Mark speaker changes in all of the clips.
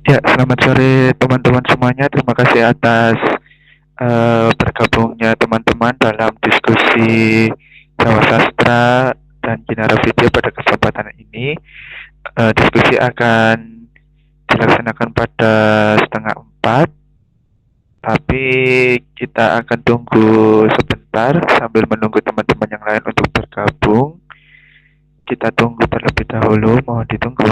Speaker 1: Ya, selamat sore teman-teman semuanya. Terima kasih atas bergabungnya teman-teman dalam diskusi Jawa Sastra dan Kinara Video pada kesempatan ini. Diskusi akan dilaksanakan pada setengah 4, tapi kita akan tunggu sebentar sambil menunggu teman-teman yang lain untuk bergabung. Kita tunggu terlebih dahulu, mohon ditunggu.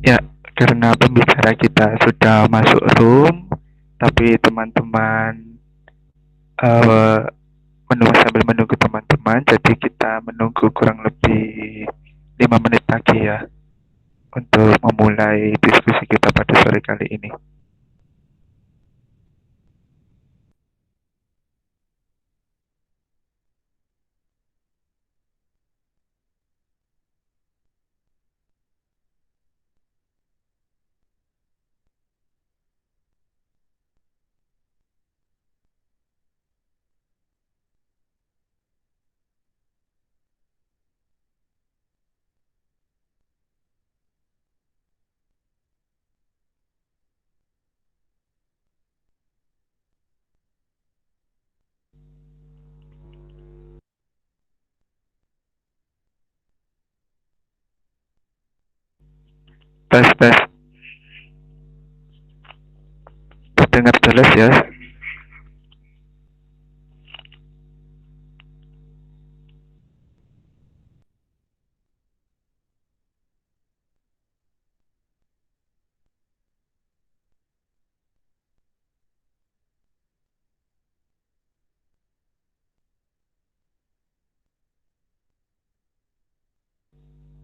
Speaker 1: Ya, karena pembicara kita sudah masuk room, tapi teman-teman eh, sambil menunggu teman-teman, jadi kita menunggu kurang lebih 5 menit lagi ya untuk memulai diskusi kita pada sore kali ini. Tes tes, terdengar jelas ya?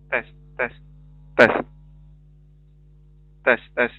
Speaker 1: Tes tes tes tes tes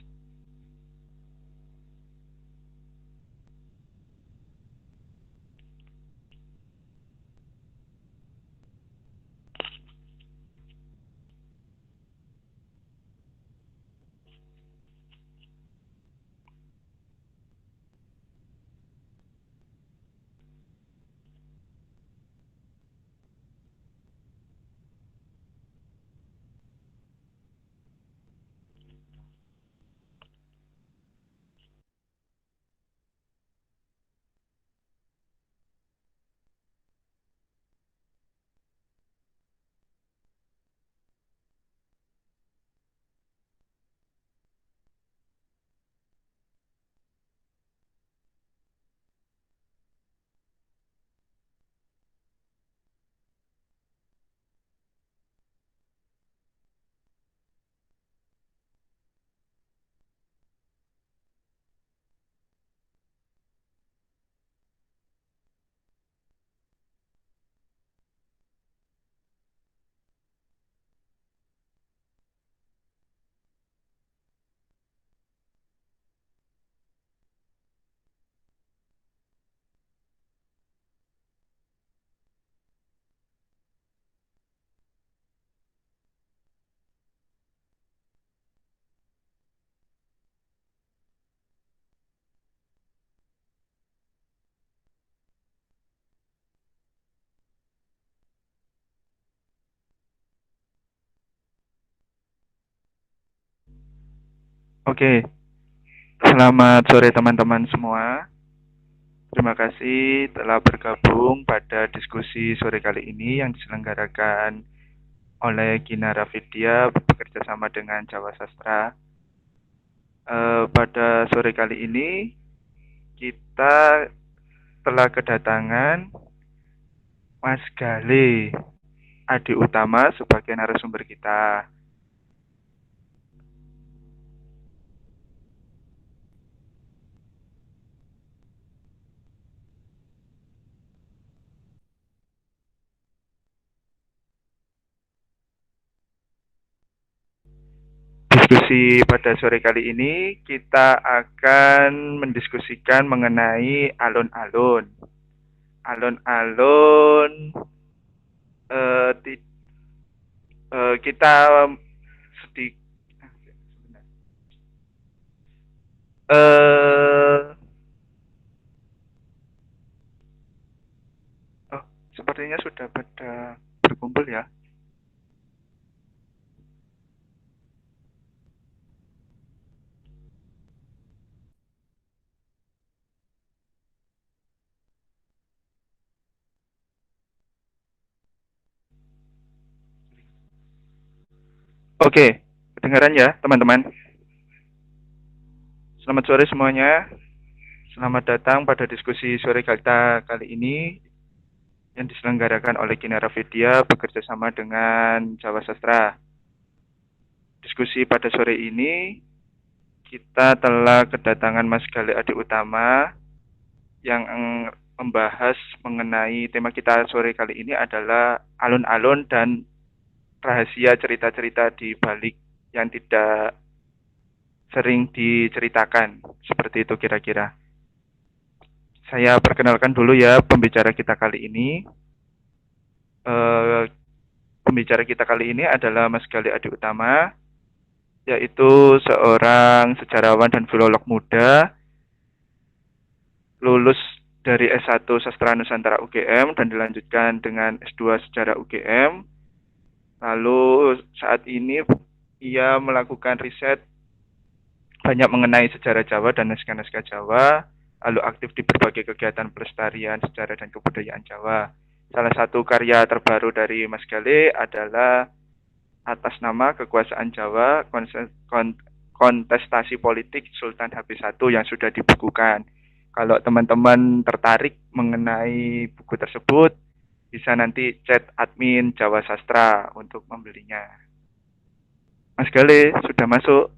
Speaker 1: Oke, selamat sore teman-teman semua. Terima kasih telah bergabung pada diskusi sore kali ini yang diselenggarakan oleh Kinara Vidya bekerja sama dengan Jawa Sastra. Pada sore kali ini kita telah kedatangan Mas Gale Adi Utama sebagai narasumber kita. Diskusi pada sore kali ini kita akan mendiskusikan mengenai alun-alun. Alun-alun kita sedikit oh, sepertinya sudah pada berkumpul ya. Oke, kedengaran ya teman-teman? Selamat sore semuanya. Selamat datang pada diskusi sore kita kali ini yang diselenggarakan oleh Kinara Vidya bekerja sama dengan Jawa Sastra. Diskusi pada sore ini kita telah kedatangan Mas Galih Adi Utama yang membahas mengenai tema kita sore kali ini adalah alun-alun dan rahasia cerita-cerita di balik yang tidak sering diceritakan. Seperti itu kira-kira. Saya perkenalkan dulu ya pembicara kita kali ini. Pembicara kita kali ini adalah Mas Galih Adi Utama, yaitu seorang sejarawan dan filolog muda, lulus dari S1 Sastra Nusantara UGM dan dilanjutkan dengan S2 Sejarah UGM. Lalu saat ini ia melakukan riset banyak mengenai sejarah Jawa dan naskah-naskah Jawa, lalu aktif di berbagai kegiatan pelestarian sejarah dan kebudayaan Jawa. Salah satu karya terbaru dari Mas Galih adalah atas nama Kekuasaan Jawa, Kontestasi Politik Sultan Habis I yang sudah dibukukan. Kalau teman-teman tertarik mengenai buku tersebut, bisa nanti chat admin Jawa Sastra untuk membelinya. Mas Galih, sudah masuk?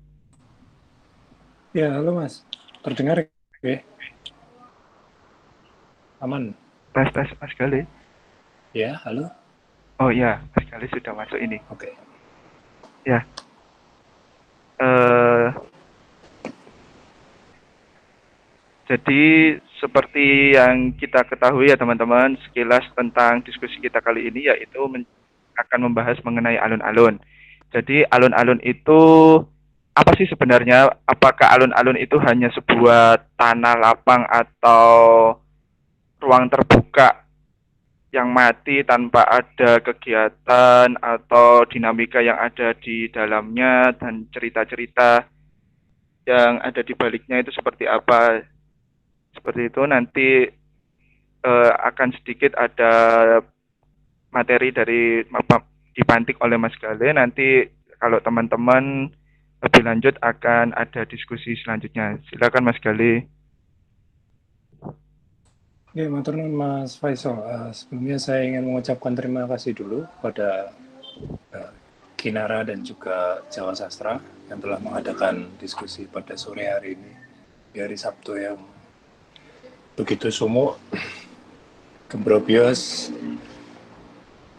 Speaker 2: Ya, halo Mas. Terdengar ya? Aman?
Speaker 1: Tes, Mas Galih.
Speaker 2: Ya, halo?
Speaker 1: Oh iya, Mas Galih sudah masuk ini.
Speaker 2: Oke.
Speaker 1: Ya. Jadi seperti yang kita ketahui ya teman-teman, sekilas tentang diskusi kita kali ini yaitu akan membahas mengenai alun-alun. Jadi alun-alun itu apa sih sebenarnya? Apakah alun-alun itu hanya sebuah tanah lapang atau ruang terbuka yang mati tanpa ada kegiatan atau dinamika yang ada di dalamnya dan cerita-cerita yang ada di baliknya itu seperti apa? Seperti itu nanti akan sedikit ada materi dari dipantik oleh Mas Galih. Nanti kalau teman-teman lebih lanjut akan ada diskusi selanjutnya. Silakan Mas Galih.
Speaker 2: Oke, matur nuwun Mas Faisal. Sebelumnya saya ingin mengucapkan terima kasih dulu pada Kinara dan juga Jawa Sastra yang telah mengadakan diskusi pada sore hari ini di hari Sabtu yang begitu sumuk, gembrobios.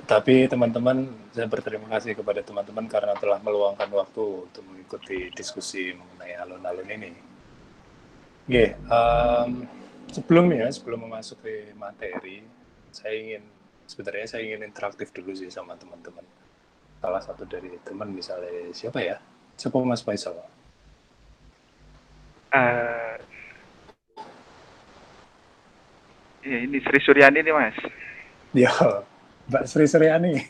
Speaker 2: Tetapi teman-teman, saya berterima kasih kepada teman-teman karena telah meluangkan waktu untuk mengikuti diskusi mengenai alun-alun ini. Oke, sebelum memasuki materi, saya ingin interaktif dulu sih sama teman-teman. Salah satu dari teman misalnya siapa ya? Siapa Mas Faisal?
Speaker 1: Ya, ini Sri Suryani nih Mas.
Speaker 2: Ya, Mbak Sri Suryani.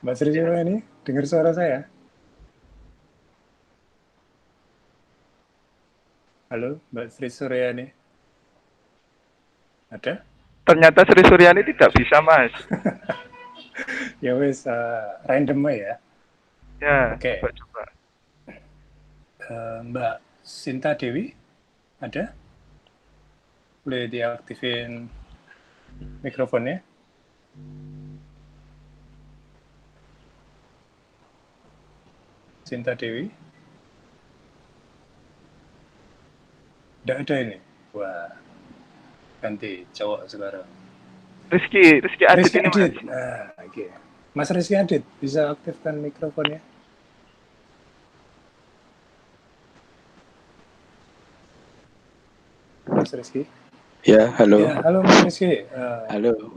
Speaker 2: Mbak Sri Suryani, dengar suara saya? Halo, Mbak Sri Suryani. Ada?
Speaker 1: Ternyata Sri Suryani tidak bisa Mas.
Speaker 2: Ya wes, random ya.
Speaker 1: Ya,
Speaker 2: Oke.
Speaker 1: coba.
Speaker 2: Mbak Sinta Dewi, ada? Boleh diaktifin mikrofonnya? Cinta Dewi? Tidak ada ini. Wah, ganti cowok sekarang.
Speaker 1: Rizky Adit
Speaker 2: Rizky
Speaker 1: ini Mas.
Speaker 2: Adit. Nah, oke. Mas Rizky Adit, bisa aktifkan mikrofonnya? Mas Rizky?
Speaker 3: Ya, halo.
Speaker 2: Ya, halo Mas Rizky.
Speaker 3: Halo.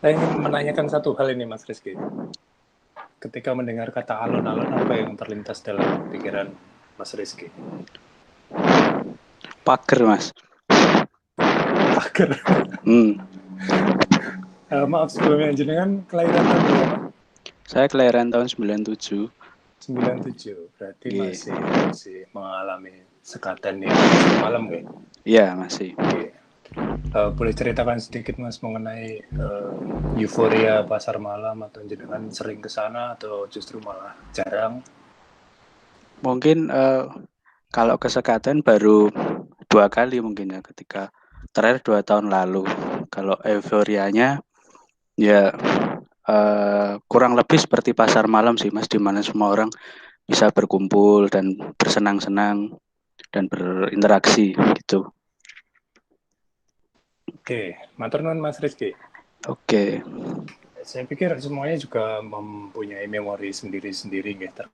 Speaker 2: Saya ingin menanyakan satu hal ini Mas Rizky. Ketika mendengar kata alun-alun, apa yang terlintas dalam pikiran Mas Rizky?
Speaker 3: Pager, Mas.
Speaker 2: Pager. Maaf sebelumnya, jenengan kelahiran tahun berapa?
Speaker 3: Saya kelahiran tahun 97.
Speaker 2: 97, berarti
Speaker 3: Iya.
Speaker 2: masih mengalami sekatan yang malam ya?
Speaker 3: Iya, masih.
Speaker 2: Iya. Boleh ceritakan sedikit Mas mengenai euforia pasar malam, atau jenengan sering ke sana atau justru malah jarang?
Speaker 3: Mungkin kalau kesekatan baru 2 kali mungkin ya, ketika terakhir 2 tahun lalu. Kalau euforianya ya kurang lebih seperti pasar malam sih Mas, di mana semua orang bisa berkumpul dan bersenang-senang dan berinteraksi gitu.
Speaker 2: Oke, matur nuwun Mas Rizky.
Speaker 3: Oke.
Speaker 2: Saya pikir semuanya juga mempunyai memori sendiri-sendiri gitu.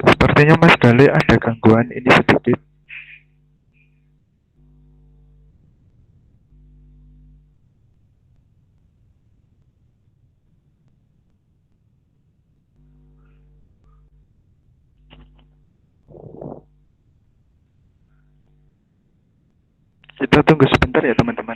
Speaker 1: Sepertinya Mas Gale ada gangguan ini sedikit. Kita tunggu sebentar ya teman-teman.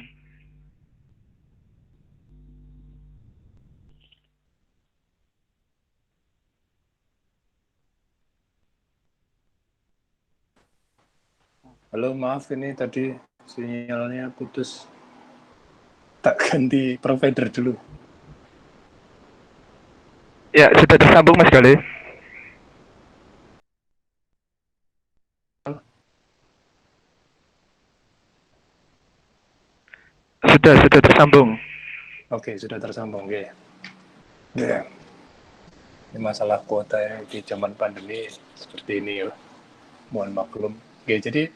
Speaker 2: Halo, maaf ini tadi sinyalnya putus. Tak ganti provider dulu.
Speaker 1: Ya, sudah tersambung Mas Gale. Sudah tersambung.
Speaker 2: Oke, sudah tersambung ya. Ya. Ini masalah kuota ya, di zaman pandemi seperti ini ya. Mohon maklum. Oke, jadi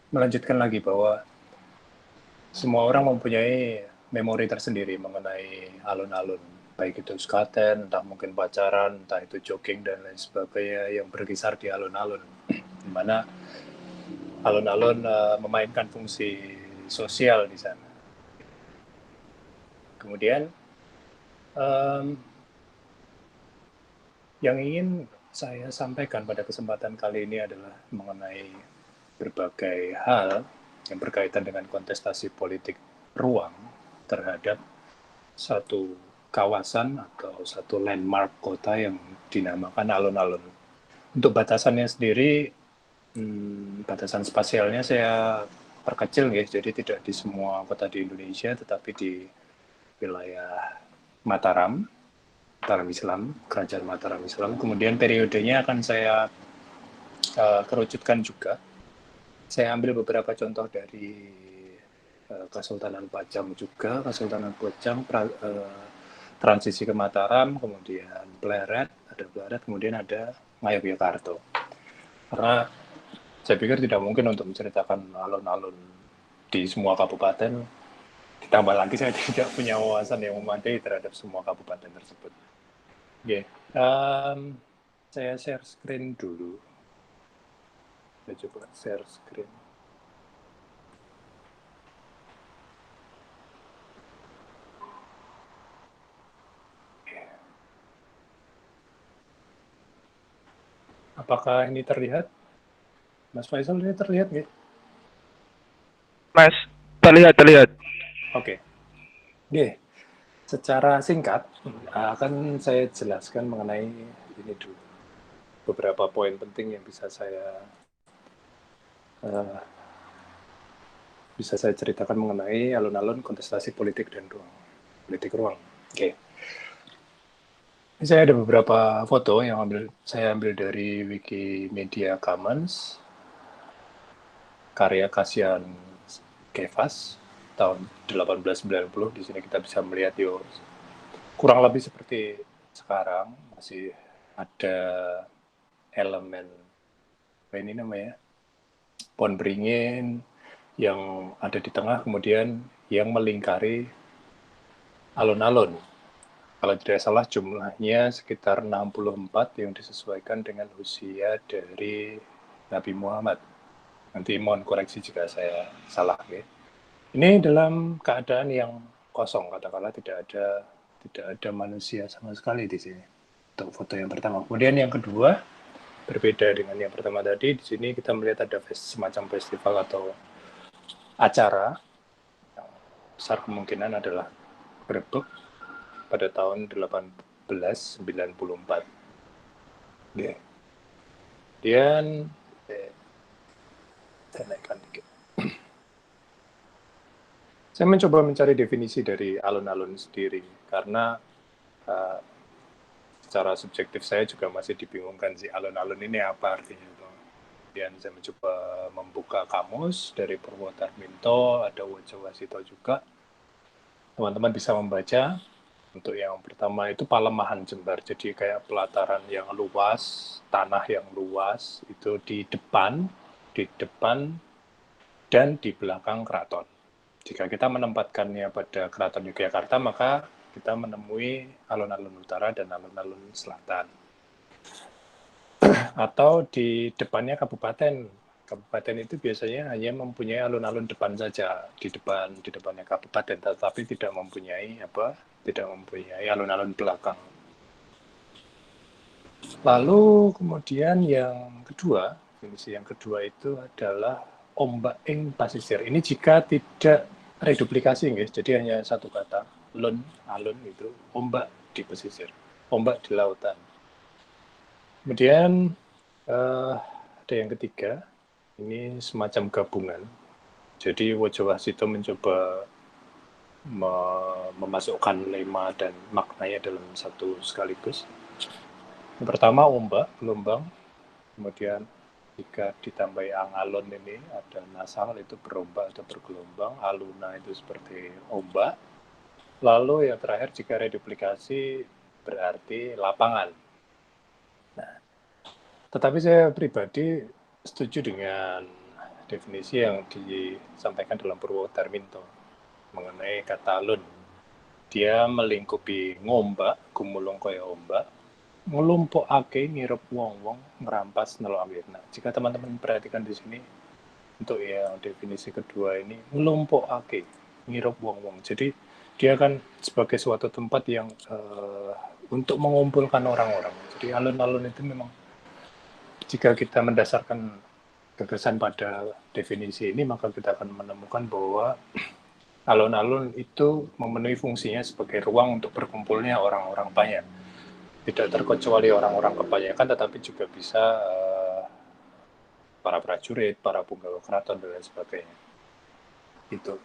Speaker 2: melanjutkan lagi bahwa semua orang mempunyai memori tersendiri mengenai alun-alun, baik itu sekaten, entah mungkin pacaran, entah itu jogging dan lain sebagainya yang berkisar di alun-alun, di mana alun-alun memainkan fungsi sosial di sana. Kemudian yang ingin saya sampaikan pada kesempatan kali ini adalah mengenai berbagai hal yang berkaitan dengan kontestasi politik ruang terhadap satu kawasan atau satu landmark kota yang dinamakan alun-alun. Untuk batasannya sendiri, batasan spasialnya saya perkecil guys, jadi tidak di semua kota di Indonesia, tetapi di wilayah Mataram, Mataram Islam, Kerajaan Mataram Islam. Kemudian periodenya akan saya kerucutkan juga. Saya ambil beberapa contoh dari Kesultanan Pajang juga, Kesultanan Pajang, transisi ke Mataram, kemudian Pleret, kemudian ada Ngayogyakarta. Karena saya pikir tidak mungkin untuk menceritakan alun-alun di semua kabupaten, ditambah lagi saya tidak punya wawasan yang memadai terhadap semua kabupaten tersebut. Oke, saya share screen dulu. Saya coba share screen. Apakah ini terlihat? Mas Faisal, ini terlihat nggak?
Speaker 1: Mas, terlihat.
Speaker 2: Oke. Oke. Secara singkat, akan saya jelaskan mengenai ini dulu. Beberapa poin penting yang bisa saya ceritakan mengenai alun-alun kontestasi politik dan ruang. Politik ruang. Oke. Saya ada beberapa foto yang saya ambil dari Wikimedia Commons, karya Kasian Kefas tahun 1890. Di sini kita bisa melihat kurang lebih seperti sekarang, masih ada elemen apa ini namanya, pohon beringin yang ada di tengah, kemudian yang melingkari alun-alun. Kalau tidak salah jumlahnya sekitar 64 yang disesuaikan dengan usia dari Nabi Muhammad. Nanti mohon koreksi jika saya salah. Ya. Ini dalam keadaan yang kosong, katakanlah tidak ada manusia sama sekali di sini. Untuk foto yang pertama. Kemudian yang kedua, berbeda dengan yang pertama tadi, di sini kita melihat ada semacam festival atau acara yang besar kemungkinan adalah Grebek pada tahun 1894. Yeah. Kemudian saya naikkan dikit. Saya mencoba mencari definisi dari alun-alun sendiri karena secara subjektif saya juga masih dibingungkan sih alun-alun ini apa artinya. Kemudian saya mencoba membuka kamus dari Purwodarminto, ada Wojowasito juga. Teman-teman bisa membaca. Untuk yang pertama itu Palemahan Jembar, jadi kayak pelataran yang luas, tanah yang luas, itu di depan dan di belakang keraton. Jika kita menempatkannya pada Keraton Yogyakarta, maka kita menemui alun-alun utara dan alun-alun selatan. Atau di depannya kabupaten. Kabupaten itu biasanya hanya mempunyai alun-alun depan saja, di depannya kabupaten, tetapi tidak mempunyai alun-alun belakang. Lalu kemudian yang kedua, definisi yang kedua itu adalah ombak ing pasisir. Ini jika tidak reduplikasi, guys. Jadi hanya satu kata, alun itu ombak di pesisir, ombak di lautan. Kemudian ada yang ketiga, ini semacam gabungan. Jadi Wojowasito mencoba memasukkan lema dan maknanya dalam satu sekaligus. Yang pertama ombak, gelombang. Kemudian jika ditambahi angalon ini ada nasal itu berombak atau bergelombang, aluna itu seperti ombak. Lalu yang terakhir jika reduplikasi berarti lapangan. Nah, tetapi saya pribadi setuju dengan definisi yang disampaikan dalam Purwodarminto mengenai kata alun. Dia melingkupi ngombak, gumulung kaya ombak, ngelumpukake ngirup wong-wong merampas nelok. Nah, jika teman-teman perhatikan di sini untuk yang definisi kedua ini ngelumpukake ngirup wong-wong. Jadi dia kan sebagai suatu tempat yang untuk mengumpulkan orang-orang. Jadi alun-alun itu memang jika kita mendasarkan gagasan pada definisi ini, maka kita akan menemukan bahwa alun-alun itu memenuhi fungsinya sebagai ruang untuk berkumpulnya orang-orang banyak. Tidak terkecuali orang-orang kebanyakan, tetapi juga bisa para prajurit, para punggawa keraton, dan lain sebagainya. Itu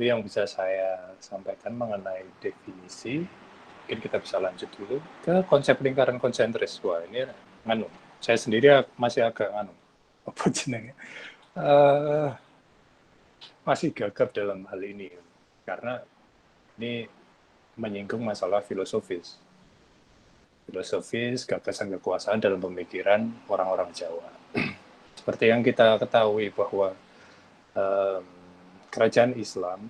Speaker 2: yang bisa saya sampaikan mengenai definisi. Mungkin kita bisa lanjut dulu ke konsep lingkaran konsentris. Wah, ini saya sendiri masih agak apa jenenge? Masih gagap dalam hal ini karena ini menyinggung masalah filosofis, gagasan kekuasaan dalam pemikiran orang-orang Jawa. Seperti yang kita ketahui bahwa kerajaan Islam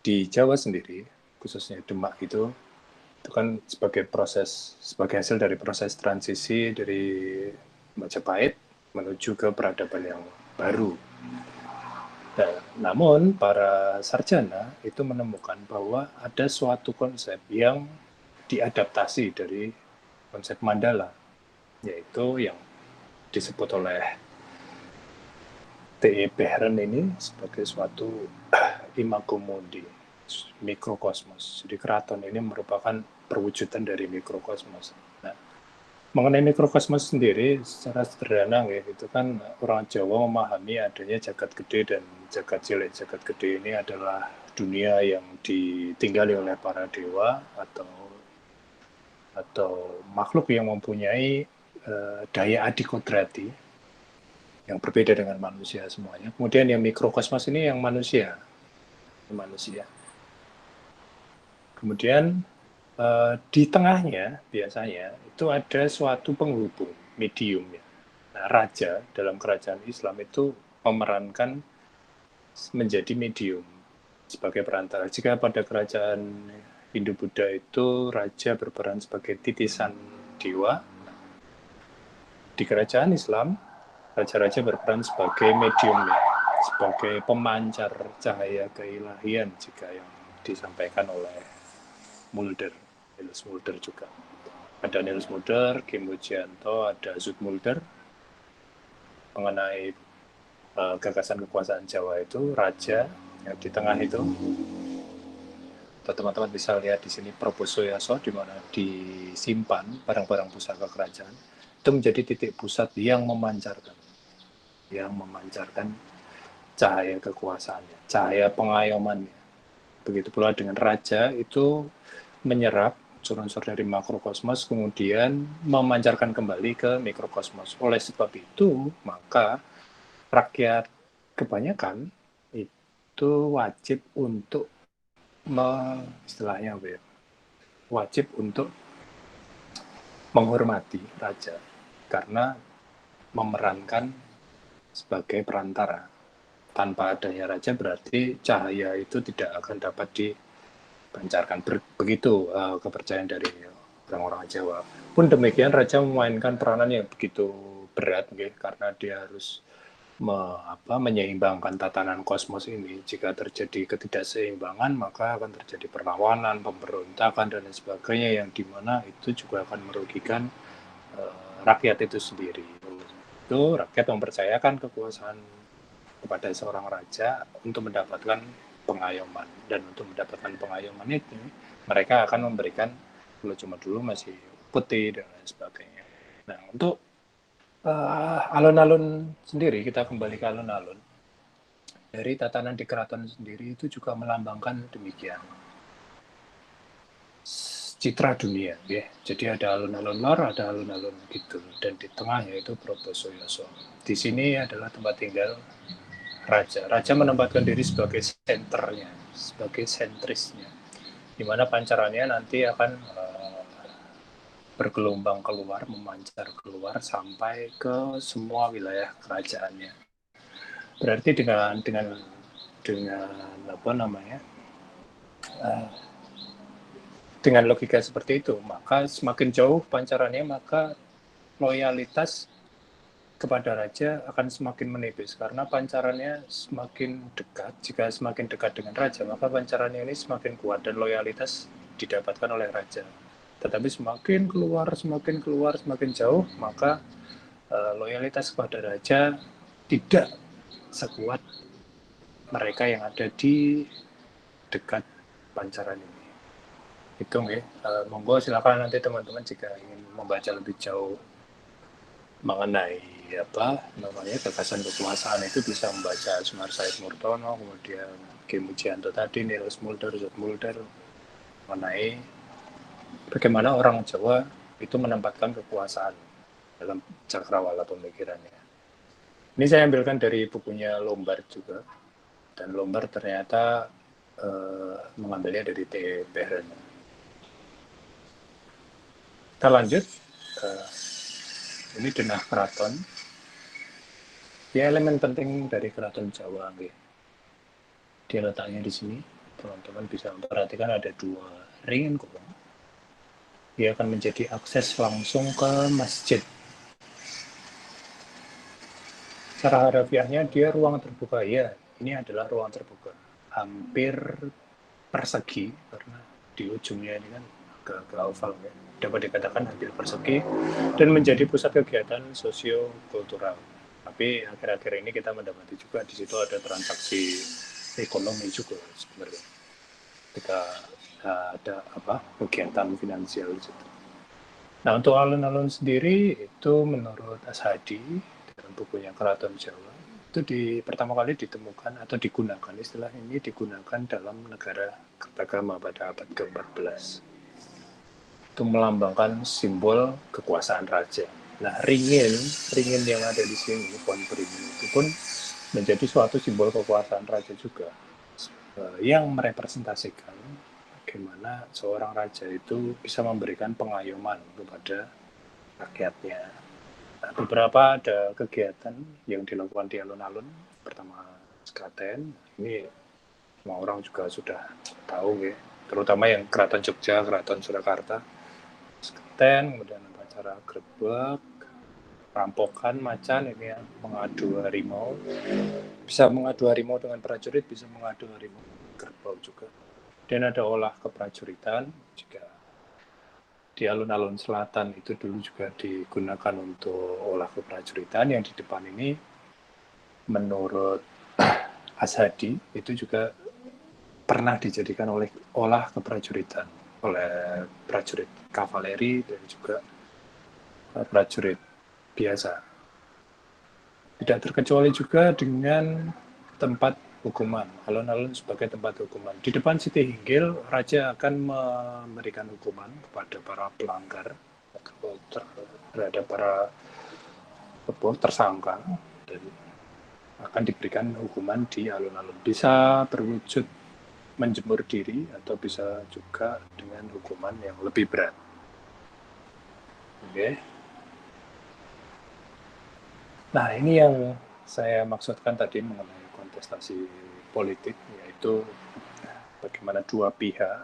Speaker 2: di Jawa sendiri, khususnya Demak itu kan sebagai hasil dari proses transisi dari Majapahit menuju ke peradaban yang baru. Nah, namun para sarjana itu menemukan bahwa ada suatu konsep yang diadaptasi dari konsep Mandala, yaitu yang disebut oleh T.E. Behren ini sebagai suatu imago mundi, mikrokosmos. Jadi keraton ini merupakan perwujudan dari mikrokosmos. Nah, mengenai mikrokosmos sendiri secara sederhana ya, itu kan orang Jawa memahami adanya jagat gede dan jagat cilik. Jagat gede ini adalah dunia yang ditinggali oleh para dewa atau atau makhluk yang mempunyai daya adikodrati yang berbeda dengan manusia semuanya. Kemudian yang mikrokosmos ini yang manusia. Kemudian di tengahnya biasanya itu ada suatu penghubung, medium ya. Nah, raja dalam kerajaan Islam itu memerankan menjadi medium sebagai perantara. Jika pada kerajaan Hindu-Buddha itu raja berperan sebagai titisan dewa, di kerajaan Islam raja-raja berperan sebagai mediumnya, sebagai pemancar cahaya keilahian jika yang disampaikan oleh Mulder, Niels Mulder juga. Ada Niels Mulder, Kim Wijianto, ada Zoet Mulder mengenai gagasan kekuasaan Jawa itu raja yang di tengah itu. Teman-teman bisa lihat di sini Proposoyaso di mana disimpan barang-barang pusaka kerajaan itu menjadi titik pusat yang memancarkan cahaya kekuasaannya, cahaya pengayomannya. Begitu pula dengan raja itu menyerap unsur-unsur dari makrokosmos kemudian memancarkan kembali ke mikrokosmos. Oleh sebab itu, maka rakyat kebanyakan itu wajib untuk wajib untuk menghormati raja karena memerankan sebagai perantara. Tanpa adanya raja berarti cahaya itu tidak akan dapat dipancarkan. Begitu kepercayaan dari orang-orang Jawa. Pun demikian raja memainkan peranan yang begitu berat, karena dia harus menyeimbangkan tatanan kosmos ini. Jika terjadi ketidakseimbangan, maka akan terjadi perlawanan, pemberontakan, dan lain sebagainya, yang dimana itu juga akan merugikan rakyat itu sendiri. Itu rakyat mempercayakan kekuasaan kepada seorang raja untuk mendapatkan pengayoman, dan untuk mendapatkan pengayoman itu mereka akan memberikan cuma dulu masih putih dan lain sebagainya. Nah, untuk alun-alun sendiri, kita kembali ke alun-alun. Dari tatanan di keraton sendiri itu juga melambangkan demikian. Citra dunia, ya. Jadi ada alun-alun lor, ada alun-alun gitu, dan di tengahnya itu Proposoyoso. Di sini adalah tempat tinggal raja. Raja menempatkan diri sebagai senternya, sebagai sentrisnya, di mana pancarannya nanti akan bergelombang keluar, memancar keluar sampai ke semua wilayah kerajaannya. Berarti dengan apa namanya? Dengan logika seperti itu, maka semakin jauh pancarannya, maka loyalitas kepada raja akan semakin menipis, karena pancarannya semakin dekat. Jika semakin dekat dengan raja, maka pancarannya ini semakin kuat dan loyalitas didapatkan oleh raja. Tetapi semakin keluar, semakin jauh, maka loyalitas kepada raja tidak sekuat mereka yang ada di dekat pancaran ini. Itu monggo silakan nanti teman-teman jika ingin membaca lebih jauh mengenai gagasan kekuasaan itu bisa membaca Sumar Said Murtono, kemudian Kim Wijianto tadi, Niels Mulder, Zoet Mulder, mengenai bagaimana orang Jawa itu menempatkan kekuasaan dalam cakrawala pemikirannya. Ini saya ambilkan dari bukunya Lombard juga, dan Lombard ternyata mengambilnya dari T. Behren. Kita lanjut. Ini denah keraton. Ya, elemen penting dari keraton Jawa. Dia letaknya di sini. Teman-teman bisa memperhatikan ada 2 ringin kubang. Dia akan menjadi akses langsung ke masjid. Secara harafiahnya dia ruang terbuka. Ya, ini adalah ruang terbuka. Hampir persegi, karena di ujungnya ini kan agak oval, dapat dikatakan hampir persegi, dan menjadi pusat kegiatan sosio-kultural. Tapi akhir-akhir ini kita mendapati juga di situ ada transaksi ekonomi juga sebenarnya. Ketika ada kegiatan finansial di situ. Nah, untuk alun-alun sendiri itu menurut Ashadi dalam bukunya Keraton Jawa itu pertama kali ditemukan atau digunakan, istilah ini digunakan dalam negara Kertagama pada abad ke-14. itu melambangkan simbol kekuasaan raja. Nah, ringin yang ada di sini, pohon beringin itu pun menjadi suatu simbol kekuasaan raja juga, yang merepresentasikan bagaimana seorang raja itu bisa memberikan pengayoman kepada rakyatnya. Nah, beberapa ada kegiatan yang dilakukan di alun-alun. Pertama, sekaten. Ini semua orang juga sudah tahu ya, terutama yang Keraton Jogja, Keraton Surakarta. Sekaten, kemudian acara grebek, rampokan, macan, ini ya, mengadu harimau. Bisa mengadu harimau dengan prajurit, bisa mengadu harimau kerbau juga. Dan ada olah keprajuritan juga. Di alun-alun selatan itu dulu juga digunakan untuk olah keprajuritan. Yang di depan ini menurut Ashadi itu juga pernah dijadikan oleh olah keprajuritan oleh prajurit kavaleri dan juga prajurit biasa. Tidak terkecuali juga dengan tempat hukuman, alun-alun sebagai tempat hukuman. Di depan Siti Hinggil, raja akan memberikan hukuman kepada para pelanggar terhadap para tersangka, dan akan diberikan hukuman di alun-alun. Bisa berwujud menjemur diri atau bisa juga dengan hukuman yang lebih berat. Oke. Nah, ini yang saya maksudkan tadi mengenai kontestasi politik, yaitu bagaimana dua pihak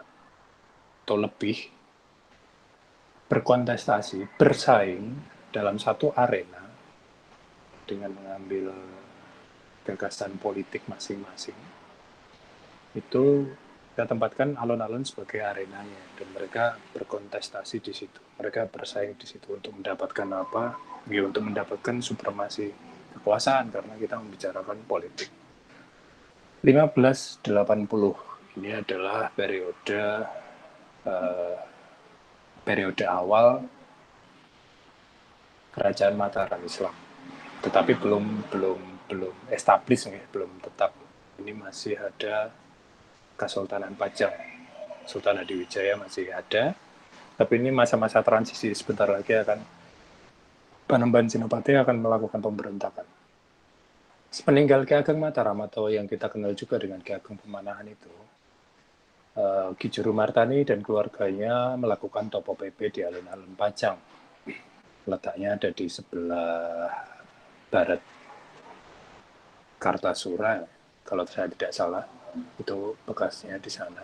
Speaker 2: atau lebih berkontestasi, bersaing dalam satu arena dengan mengambil gagasan politik masing-masing. Itu kita tempatkan alun-alun sebagai arenanya, dan mereka berkontestasi di situ. Mereka bersaing di situ untuk mendapatkan apa? Ya, untuk mendapatkan supremasi kekuasaan, karena kita membicarakan politik. 1580 ini adalah periode awal kerajaan Mataram Islam, tetapi belum establis, belum tetap. Ini masih ada Kesultanan Pajang, Sultan Hadiwijaya masih ada, tapi ini masa-masa transisi. Sebentar lagi akan Panembahan Senopati akan melakukan pemberontakan. Sepeninggal Ki Ageng Mataram, atau yang kita kenal juga dengan Ki Ageng Pemanahan itu, Ki Juru Martani dan keluarganya melakukan Topo PP di alun-alun Pajang. Letaknya ada di sebelah barat Kartasura, kalau saya tidak salah, itu bekasnya di sana.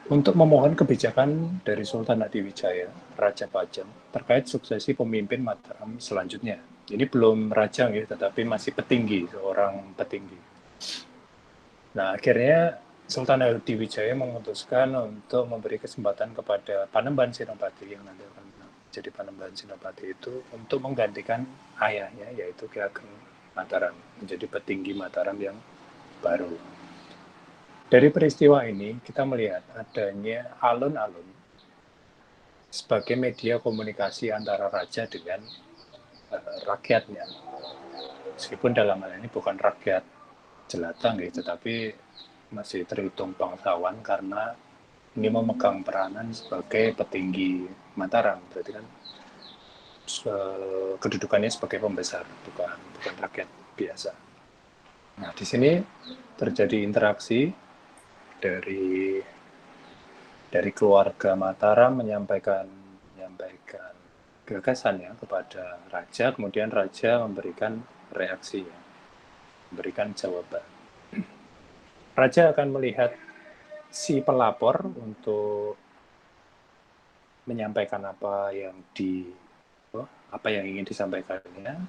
Speaker 2: Untuk memohon kebijakan dari Sultan Hadiwijaya, Raja Pajang, terkait suksesi pemimpin Mataram selanjutnya. Ini belum raja, tetapi masih petinggi, seorang petinggi. Nah, akhirnya Sultan Hadiwijaya memutuskan untuk memberi kesempatan kepada Panembahan Senopati yang nanti akan jadi Panembahan Senopati itu untuk menggantikan ayahnya, yaitu Ki Ageng Mataram, menjadi petinggi Mataram yang baru. Dari peristiwa ini kita melihat adanya alun-alun sebagai media komunikasi antara raja dengan rakyatnya. Meskipun dalam hal ini bukan rakyat jelata, tetapi masih terhitung bangsawan karena ini memegang peranan sebagai petinggi Mataram. Berarti kan kedudukannya sebagai pembesar, bukan rakyat biasa. Nah, di sini terjadi interaksi dari keluarga Mataram menyampaikan gagasannya kepada raja, kemudian raja memberikan reaksinya, memberikan jawaban. Raja akan melihat si pelapor untuk menyampaikan apa yang ingin disampaikannya,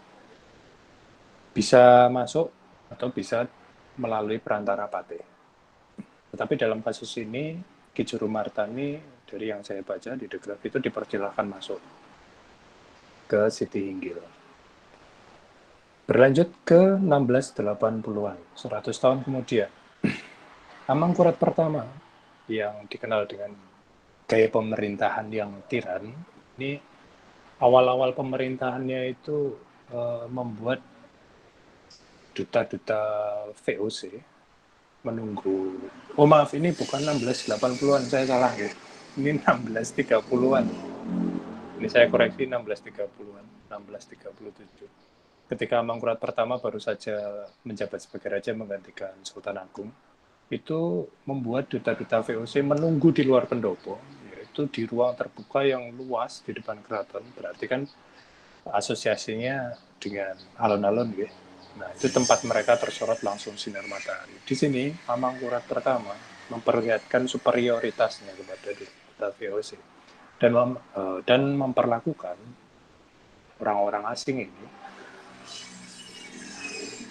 Speaker 2: bisa masuk atau bisa melalui perantara patih. Tetapi dalam kasus ini, Ki Juru Martani, dari yang saya baca di The Graph, itu dipersilahkan masuk ke Siti Hinggil. Berlanjut ke 1680-an, 100 tahun kemudian, Amangkurat pertama yang dikenal dengan gaya pemerintahan yang tiran, ini awal-awal pemerintahannya itu membuat duta-duta VOC menunggu. Oh maaf, ini bukan 1680-an, saya salah ya. Ini 1630-an. Ini saya koreksi 1630-an, 1637. Ketika Mangkurat pertama baru saja menjabat sebagai raja menggantikan Sultan Agung, itu membuat duta-duta VOC menunggu di luar pendopo, yaitu di ruang terbuka yang luas di depan keraton. Berarti kan asosiasinya dengan alun-alun, ya. Nah, itu tempat mereka tersorot langsung sinar matahari. Di sini, Amangkurat pertama memperlihatkan superioritasnya kepada duta VOC dan memperlakukan orang-orang asing ini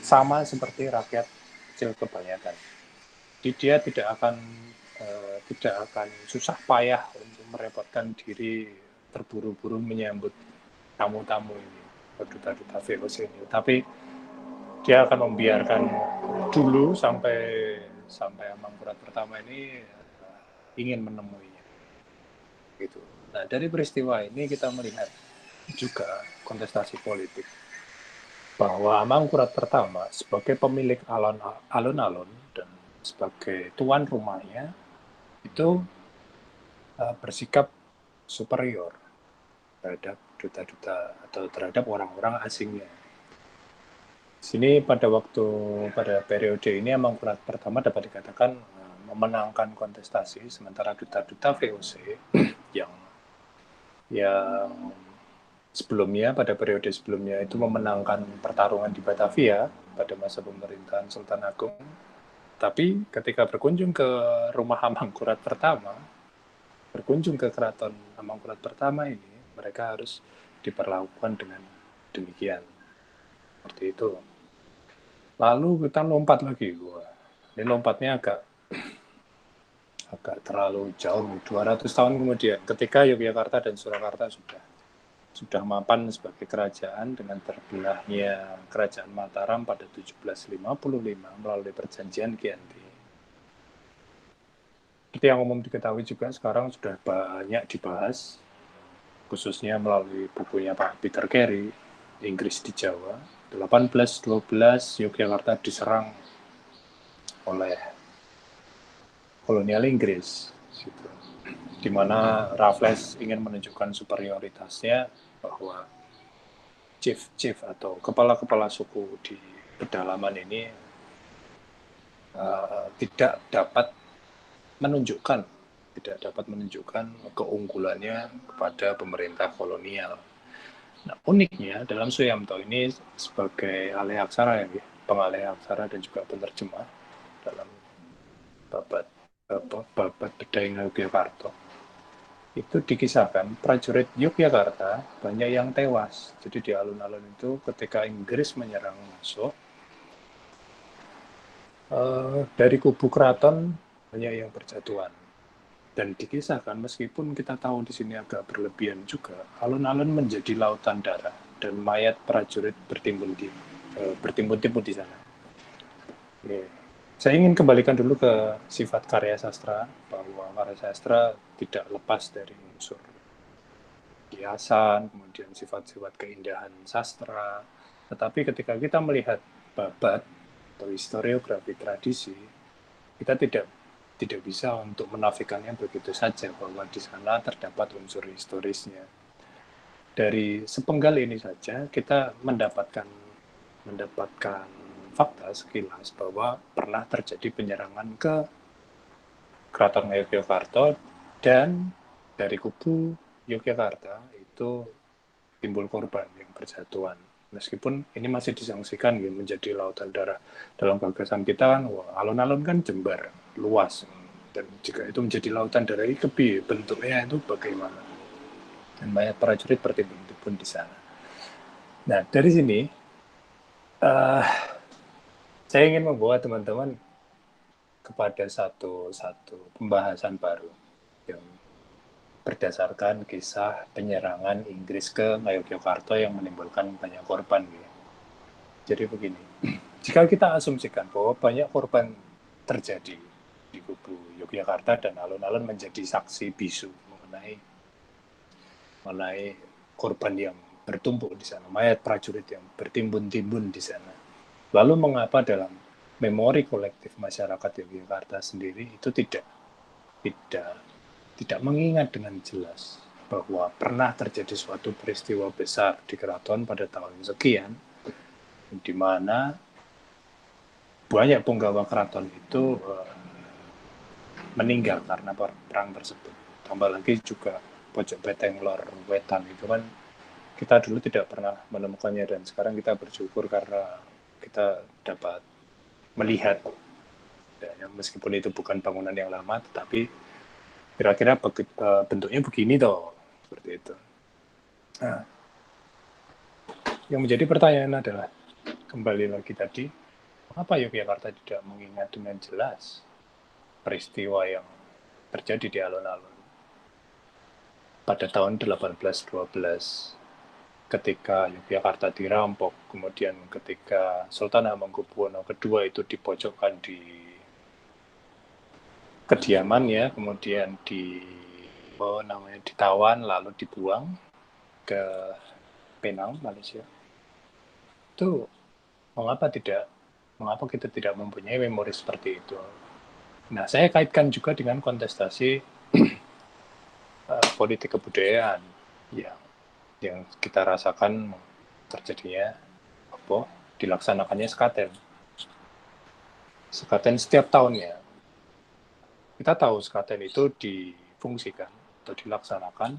Speaker 2: sama seperti rakyat kecil kebanyakan. Dia tidak akan susah payah untuk merepotkan diri terburu-buru menyambut tamu-tamu ini, duta-duta VOC ini. Tapi dia akan membiarkan dulu sampai Mangkurat pertama ini ingin menemuinya. Gitu. Nah, dari peristiwa ini kita melihat juga kontestasi politik bahwa Mangkurat pertama sebagai pemilik alun-alun dan sebagai tuan rumahnya itu bersikap superior terhadap duta-duta atau terhadap orang-orang asingnya. Sini pada periode ini Mangkurat pertama dapat dikatakan memenangkan kontestasi, sementara duta-duta VOC yang sebelumnya pada periode sebelumnya itu memenangkan pertarungan di Batavia pada masa pemerintahan Sultan Agung. Tapi ketika berkunjung ke rumah Amangkurat pertama, berkunjung ke keraton Amangkurat pertama ini, mereka harus diperlakukan dengan demikian. Seperti itu. Lalu kita lompat lagi. Ini lompatnya agak terlalu jauh, 200 tahun kemudian, ketika Yogyakarta dan Surakarta sudah mapan sebagai kerajaan dengan terbelahnya kerajaan Mataram pada 1755 melalui perjanjian Giyanti. Seperti yang umum diketahui juga sekarang sudah banyak dibahas, khususnya melalui bukunya Pak Peter Carey, Inggris di Jawa. 1812 Yogyakarta diserang oleh kolonial Inggris, gitu. Di mana Raffles ingin menunjukkan superioritasnya bahwa chief atau kepala-kepala suku di pedalaman ini tidak dapat menunjukkan keunggulannya kepada pemerintah kolonial. Nah, uniknya dalam Suryamto ini sebagai alih aksara, pengalih aksara dan juga penerjemah dalam babat Bedaing Yogyakarta, itu dikisahkan prajurit Yogyakarta banyak yang tewas. Jadi di alun-alun itu ketika Inggris menyerang masuk, dari kubu keraton banyak yang berjatuhan. Dan dikisahkan meskipun kita tahu di sini agak berlebihan juga, alun-alun menjadi lautan darah dan mayat prajurit bertimbun-timbun di sana. Saya ingin kembalikan dulu ke sifat karya sastra, bahwa karya sastra tidak lepas dari unsur hiasan, kemudian sifat-sifat keindahan sastra. Tetapi ketika kita melihat babat atau historiografi tradisi, kita tidak bisa untuk menafikannya begitu saja bahwa di sana terdapat unsur historisnya. Dari sepenggal ini saja kita mendapatkan fakta sekilas bahwa pernah terjadi penyerangan ke Keraton Yogyakarta, dan dari kubu Yogyakarta itu timbul korban yang berjatuhan. Meskipun ini masih disangsikan menjadi lautan darah. Dalam gagasan kita kan, alun-alun kan jembar, luas. Dan jika itu menjadi lautan darah, bentuknya itu bagaimana? Dan mayat prajurit bertimbun-timbun di sana. Nah, dari sini saya ingin membawa teman-teman kepada satu pembahasan baru yang berdasarkan kisah penyerangan Inggris ke Ngayogyakarta yang menimbulkan banyak korban. Jadi begini, jika kita asumsikan bahwa banyak korban terjadi di kubu Yogyakarta dan alun-alun menjadi saksi bisu mengenai korban yang bertumpuk di sana, mayat prajurit yang bertimbun-timbun di sana. Lalu mengapa dalam memori kolektif masyarakat Yogyakarta sendiri itu tidak tidak mengingat dengan jelas bahwa pernah terjadi suatu peristiwa besar di keraton pada tahun sekian, di mana banyak punggawa keraton itu meninggal karena perang tersebut. Tambah lagi juga pojok beteng lor wetan itu kan kita dulu tidak pernah menemukannya, dan sekarang kita bersyukur karena kita dapat melihat, ya, meskipun itu bukan bangunan yang lama, tetapi kira-kira bentuknya begini toh, seperti itu. Nah, yang menjadi pertanyaan adalah, kembali lagi tadi, mengapa Yogyakarta tidak mengingat dengan jelas peristiwa yang terjadi di alun-alun pada tahun 1812 ketika Yogyakarta dirampok, kemudian ketika Sultan Hamengkubuwono II itu dipojokkan di kediamannya, kemudian ditawan lalu dibuang ke Penang, Malaysia. Itu mengapa kita tidak mempunyai memori seperti itu? Nah, saya kaitkan juga dengan kontestasi politik kebudayaan yang kita rasakan terjadinya dilaksanakannya sekaten setiap tahunnya. Kita tahu sekaten itu difungsikan atau dilaksanakan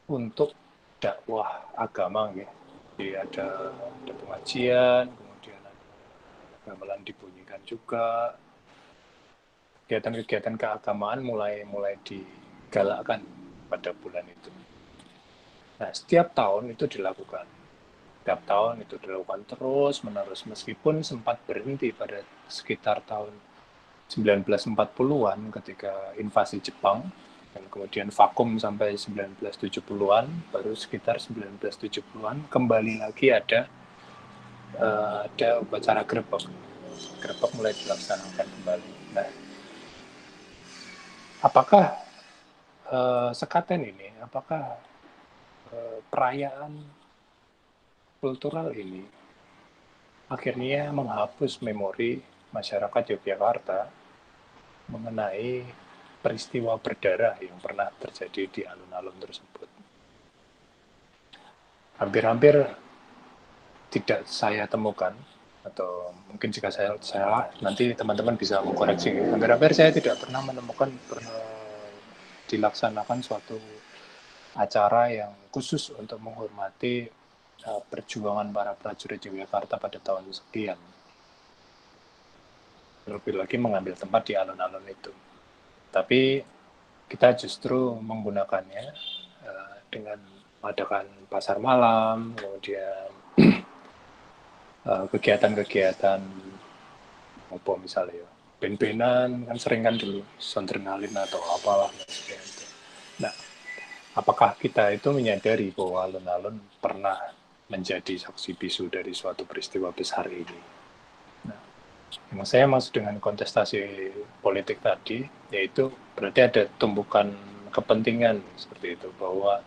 Speaker 2: untuk dakwah agama, ya. Jadi ada pengajian, kemudian ada gamelan dibunyikan juga. Kegiatan-kegiatan keagamaan mulai digalakkan pada bulan itu. Nah, setiap tahun itu dilakukan. Setiap tahun itu dilakukan terus-menerus, meskipun sempat berhenti pada sekitar tahun 1940-an ketika invasi Jepang, dan kemudian vakum sampai 1970-an, baru sekitar 1970-an kembali lagi ada upacara grebek mulai dilaksanakan kembali. Nah, apakah sekaten ini, apakah perayaan kultural ini akhirnya menghapus memori masyarakat Yogyakarta mengenai peristiwa berdarah yang pernah terjadi di alun-alun tersebut? Hampir-hampir tidak saya temukan, atau mungkin jika saya salah nanti teman-teman bisa mengkoreksi. Hampir-hampir saya tidak pernah menemukan dilaksanakan suatu acara yang khusus untuk menghormati perjuangan para prajurit Yogyakarta pada tahun sekian. Lebih lagi mengambil tempat di alun-alun itu. Tapi kita justru menggunakannya dengan mengadakan pasar malam, kemudian kegiatan-kegiatan apa misalnya ben-benan kan sering kan dulu sondrenalin atau apalah itu. Nah, apakah kita itu menyadari bahwa alun-alun pernah menjadi saksi bisu dari suatu peristiwa besar ini? Nah, yang saya maksud dengan kontestasi politik tadi, yaitu berarti ada tumbukan kepentingan seperti itu, bahwa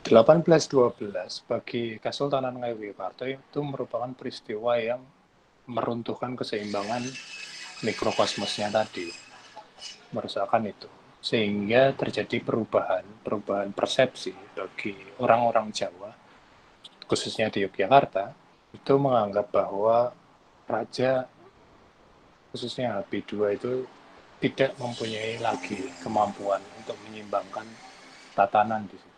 Speaker 2: 1812 bagi Kesultanan Ngayogyakarta itu merupakan peristiwa yang meruntuhkan keseimbangan mikrokosmosnya tadi, merusakkan itu, sehingga terjadi perubahan persepsi bagi orang-orang Jawa, khususnya di Yogyakarta, itu menganggap bahwa raja, khususnya Habib II itu tidak mempunyai lagi kemampuan untuk menyimbangkan tatanan di situ.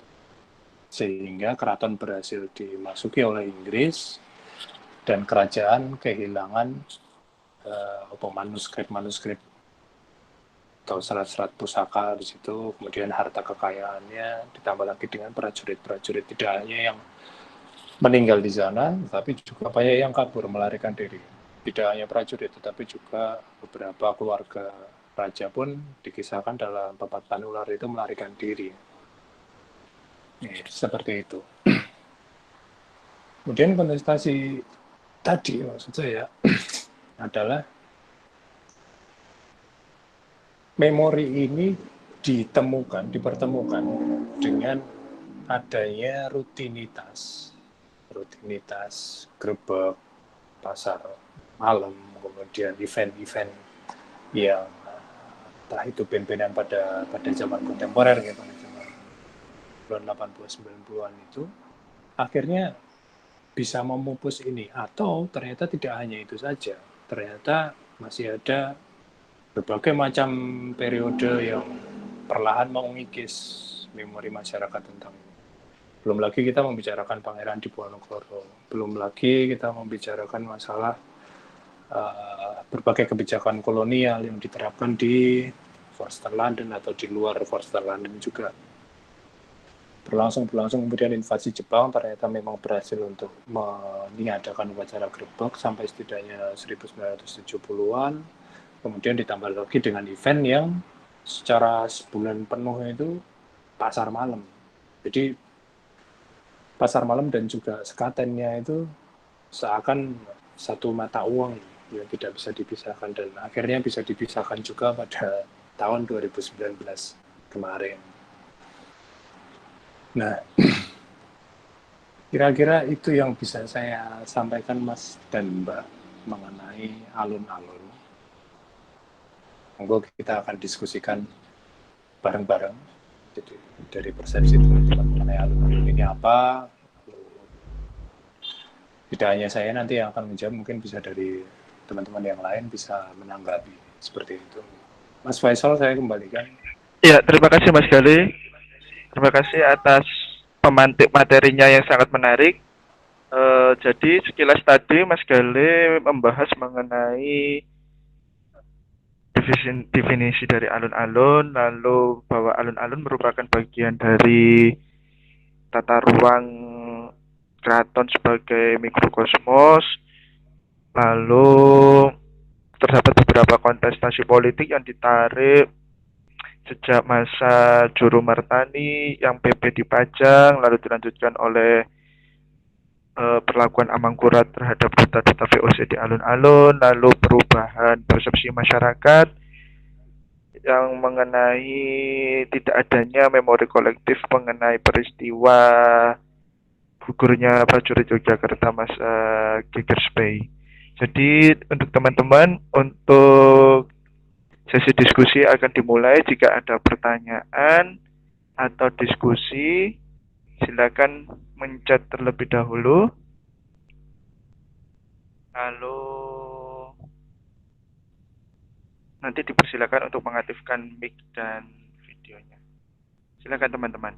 Speaker 2: Sehingga keraton berhasil dimasuki oleh Inggris dan kerajaan kehilangan manuskrip atau serat-serat pusaka di situ, kemudian harta kekayaannya, ditambah lagi dengan prajurit-prajurit tidak hanya yang meninggal di sana, tapi juga banyak yang kabur melarikan diri. Tidak hanya prajurit, tetapi juga beberapa keluarga raja pun dikisahkan dalam Papat Panular itu melarikan diri. Seperti itu. Kemudian kontestasi tadi maksud saya adalah memori ini dipertemukan dengan adanya rutinitas grebek, pasar malam, kemudian event-event yang entah itu band-bandan pada zaman kontemporer gitu, bulan 80 90-an itu akhirnya bisa memupus ini, atau ternyata tidak hanya itu saja, ternyata masih ada berbagai macam periode yang perlahan mengikis memori masyarakat tentang ini. Belum lagi kita membicarakan Pangeran Diponegoro, belum lagi kita membicarakan masalah berbagai kebijakan kolonial yang diterapkan di Forster London atau di luar Forster London juga. Berlangsung kemudian invasi Jepang ternyata memang berhasil untuk meniadakan upacara Grebek sampai setidaknya 1970-an. Kemudian ditambah lagi dengan event yang secara sebulan penuh itu pasar malam. Jadi pasar malam dan juga sekatennya itu seakan satu mata uang yang tidak bisa dipisahkan, dan akhirnya bisa dipisahkan juga pada tahun 2019 kemarin. Nah, kira-kira itu yang bisa saya sampaikan Mas dan Mbak mengenai alun-alun. Monggo kita akan diskusikan bareng-bareng. Jadi dari persepsi teman-teman mengenai alun-alun ini apa, tidak hanya saya nanti yang akan menjawab, mungkin bisa dari teman-teman yang lain bisa menanggapi seperti itu. Mas Faisal, saya kembalikan.
Speaker 1: Ya, terima kasih Mas Gali. Terima kasih atas pemantik materinya yang sangat menarik. Jadi sekilas tadi Mas Gali membahas mengenai definisi dari alun-alun, lalu bahwa alun-alun merupakan bagian dari tata ruang keraton sebagai mikrokosmos, lalu terdapat beberapa kontestasi politik yang ditarik sejak masa Juru Martani yang PP dipajang, lalu dilanjutkan oleh perlakuan Amangkurat terhadap duta-duta VOC di alun-alun, lalu perubahan persepsi masyarakat yang mengenai tidak adanya memori kolektif mengenai peristiwa gugurnya prajurit Yogyakarta masa Gettys Bay. Jadi untuk teman-teman, untuk sesi diskusi akan dimulai. Jika ada pertanyaan atau diskusi, silakan mencet terlebih dahulu. Lalu nanti dipersilakan untuk mengaktifkan mic dan videonya. Silakan teman-teman.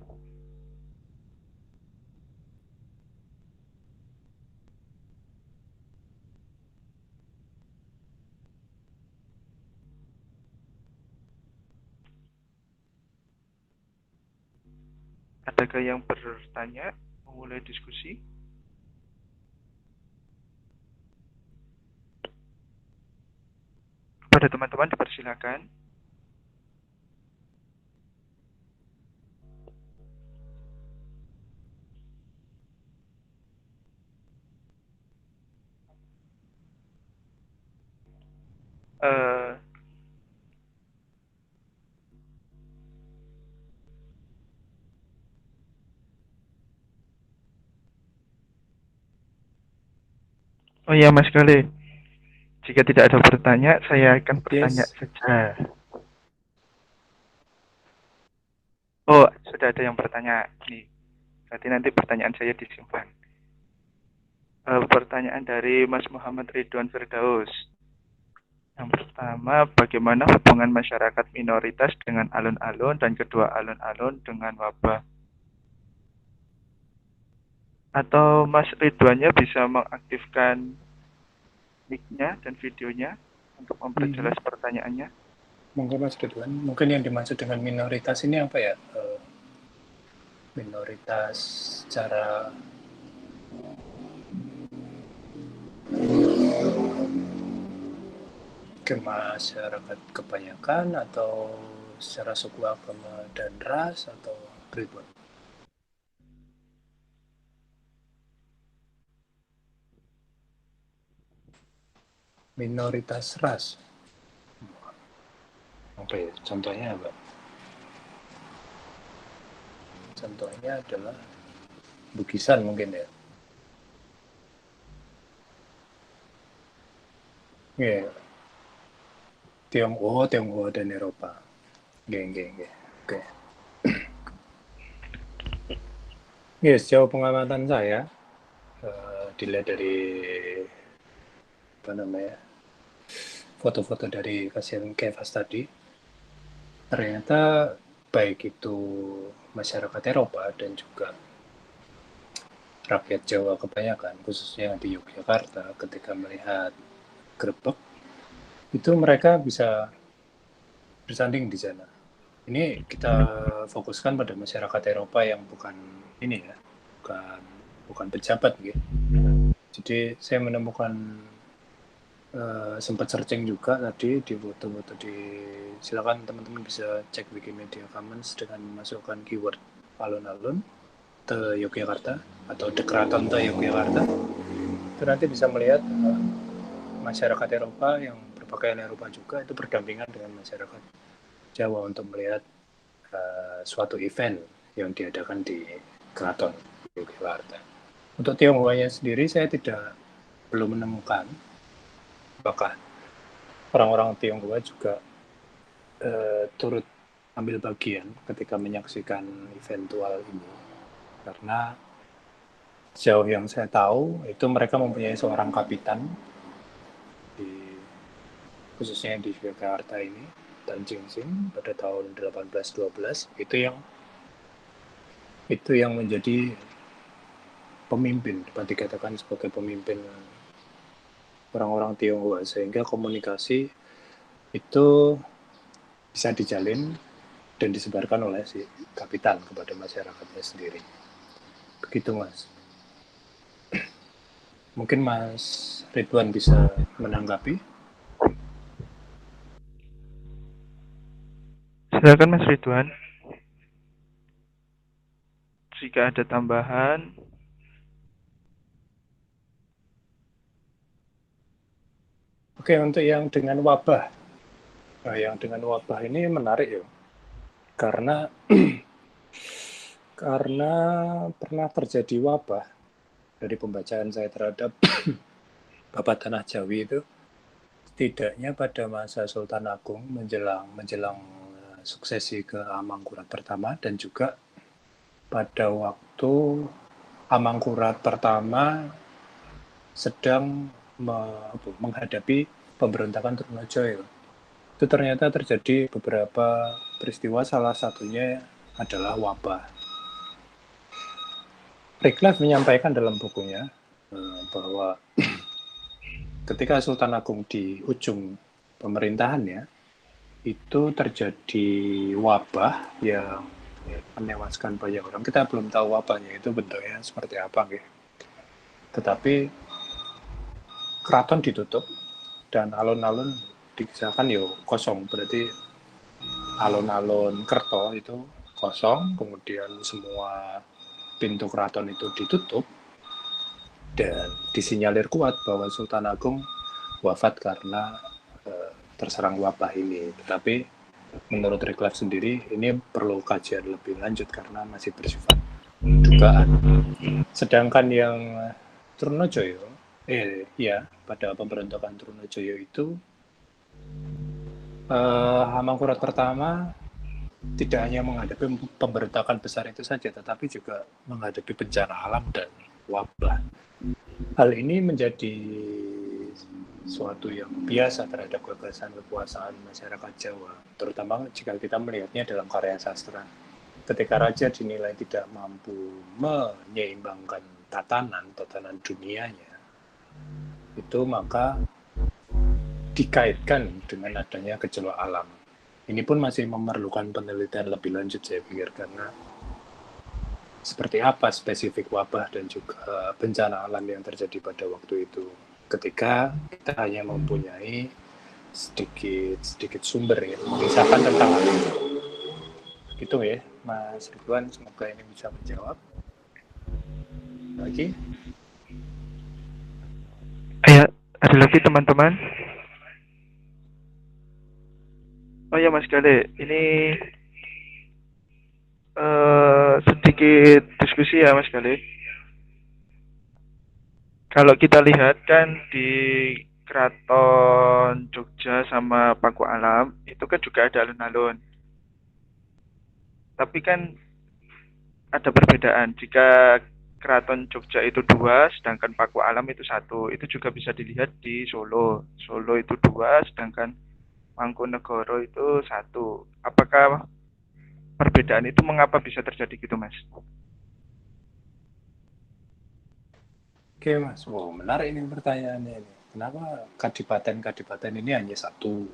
Speaker 1: Adakah yang bertanya, memulai diskusi? Kepada teman-teman dipersilakan. Oh iya Mas Kale, jika tidak ada bertanya, saya akan bertanya saja. Oh, sudah ada yang bertanya nih. Berarti nanti pertanyaan saya disimpan. Pertanyaan dari Mas Muhammad Ridwan Firdaus. Yang pertama, bagaimana hubungan masyarakat minoritas dengan alun-alun dan kedua alun-alun dengan wabah? Atau Mas Ridwannya bisa mengaktifkan mic-nya dan videonya untuk memperjelas pertanyaannya?
Speaker 2: Monggo Mas Ridwan, mungkin yang dimaksud dengan minoritas ini apa ya? Minoritas secara ke masyarakat kebanyakan, atau secara suku, agama, dan ras, atau pribun? Minoritas ras. Apa ya? Contohnya apa? Contohnya adalah Bukisan mungkin ya. Yeah. Tionghoa dan Eropa. Geng. Oke. Sejauh pengamatan saya, dilihat dari apa namanya foto-foto dari Kassian Kevas tadi, ternyata baik itu masyarakat Eropa dan juga rakyat Jawa kebanyakan, khususnya di Yogyakarta, ketika melihat grebek, itu mereka bisa bersanding di sana. Ini kita fokuskan pada masyarakat Eropa yang bukan ini ya, bukan pejabat gitu. Jadi saya menemukan sempat searching juga tadi di foto-foto silakan teman-teman bisa cek Wikimedia Commons dengan memasukkan keyword alun-alun ke Yogyakarta atau The Keraton ke Yogyakarta. Itu nanti bisa melihat masyarakat Eropa yang berpakaian Eropa juga itu berdampingan dengan masyarakat Jawa untuk melihat suatu event yang diadakan di Keraton Yogyakarta. Untuk Tionghoanya sendiri saya belum menemukan apakah orang-orang Tionghoa juga turut ambil bagian ketika menyaksikan eventual ini, karena sejauh yang saya tahu itu mereka mempunyai seorang kapitan khususnya di Yogyakarta ini, Tan Jingsing pada tahun 1812 itu yang menjadi pemimpin, dapat dikatakan sebagai pemimpin orang-orang Tionghoa, sehingga komunikasi itu bisa dijalin dan disebarkan oleh si kapitan kepada masyarakatnya sendiri. Begitu Mas. Mungkin Mas Ridwan bisa menanggapi.
Speaker 1: Silakan Mas Ridwan. Jika ada tambahan.
Speaker 2: Oke, untuk yang dengan wabah. Nah, yang dengan wabah ini menarik ya. Karena pernah terjadi wabah dari pembacaan saya terhadap Babat Tanah Jawi itu, setidaknya pada masa Sultan Agung menjelang suksesi ke Amangkurat pertama, dan juga pada waktu Amangkurat pertama sedang menghadapi pemberontakan Trunojoyo. Itu ternyata terjadi beberapa peristiwa, salah satunya adalah wabah. Rickliff menyampaikan dalam bukunya bahwa ketika Sultan Agung di ujung pemerintahannya, itu terjadi wabah yang menewaskan banyak orang. Kita belum tahu wabahnya itu bentuknya seperti apa, gitu. Tetapi keraton ditutup dan alun-alun dikisahkan kosong, berarti alun-alun Kerto itu kosong, kemudian semua pintu keraton itu ditutup dan disinyalir kuat bahwa Sultan Agung wafat karena terserang wabah ini. Tetapi menurut Rickliff sendiri ini perlu kajian lebih lanjut karena masih bersifat dugaan. Sedangkan yang Trunojoyo, pada pemberontakan Trunojoyo itu Amangkurat pertama tidak hanya menghadapi pemberontakan besar itu saja, tetapi juga menghadapi bencana alam dan wabah. Hal ini menjadi suatu yang biasa terhadap gagasan kekuasaan masyarakat Jawa, terutama jika kita melihatnya dalam karya sastra. Ketika raja dinilai tidak mampu menyeimbangkan tatanan dunianya, itu maka dikaitkan dengan adanya gejolak alam. Ini pun masih memerlukan penelitian lebih lanjut, saya pikir, karena seperti apa spesifik wabah dan juga bencana alam yang terjadi pada waktu itu, ketika kita hanya mempunyai sedikit sumber ya mengisahkan tentang hal itu. Gitu ya, Mas Ridwan, semoga ini bisa menjawab. Lagi?
Speaker 1: Ada lagi teman-teman? Oh ya Mas Gale, ini sedikit diskusi ya Mas Gale. Kalau kita lihat kan di Keraton Jogja sama Paku Alam itu kan juga ada alun-alun. Tapi kan ada perbedaan. Jika Keraton Jogja itu dua, sedangkan Paku Alam itu satu. Itu juga bisa dilihat di Solo. Solo itu dua, sedangkan Mangkunegoro itu satu. Apakah perbedaan itu mengapa bisa terjadi gitu, Mas?
Speaker 2: Oke Mas, wow menarik ini pertanyaannya ini. Kenapa kadipaten-kadipaten ini hanya satu?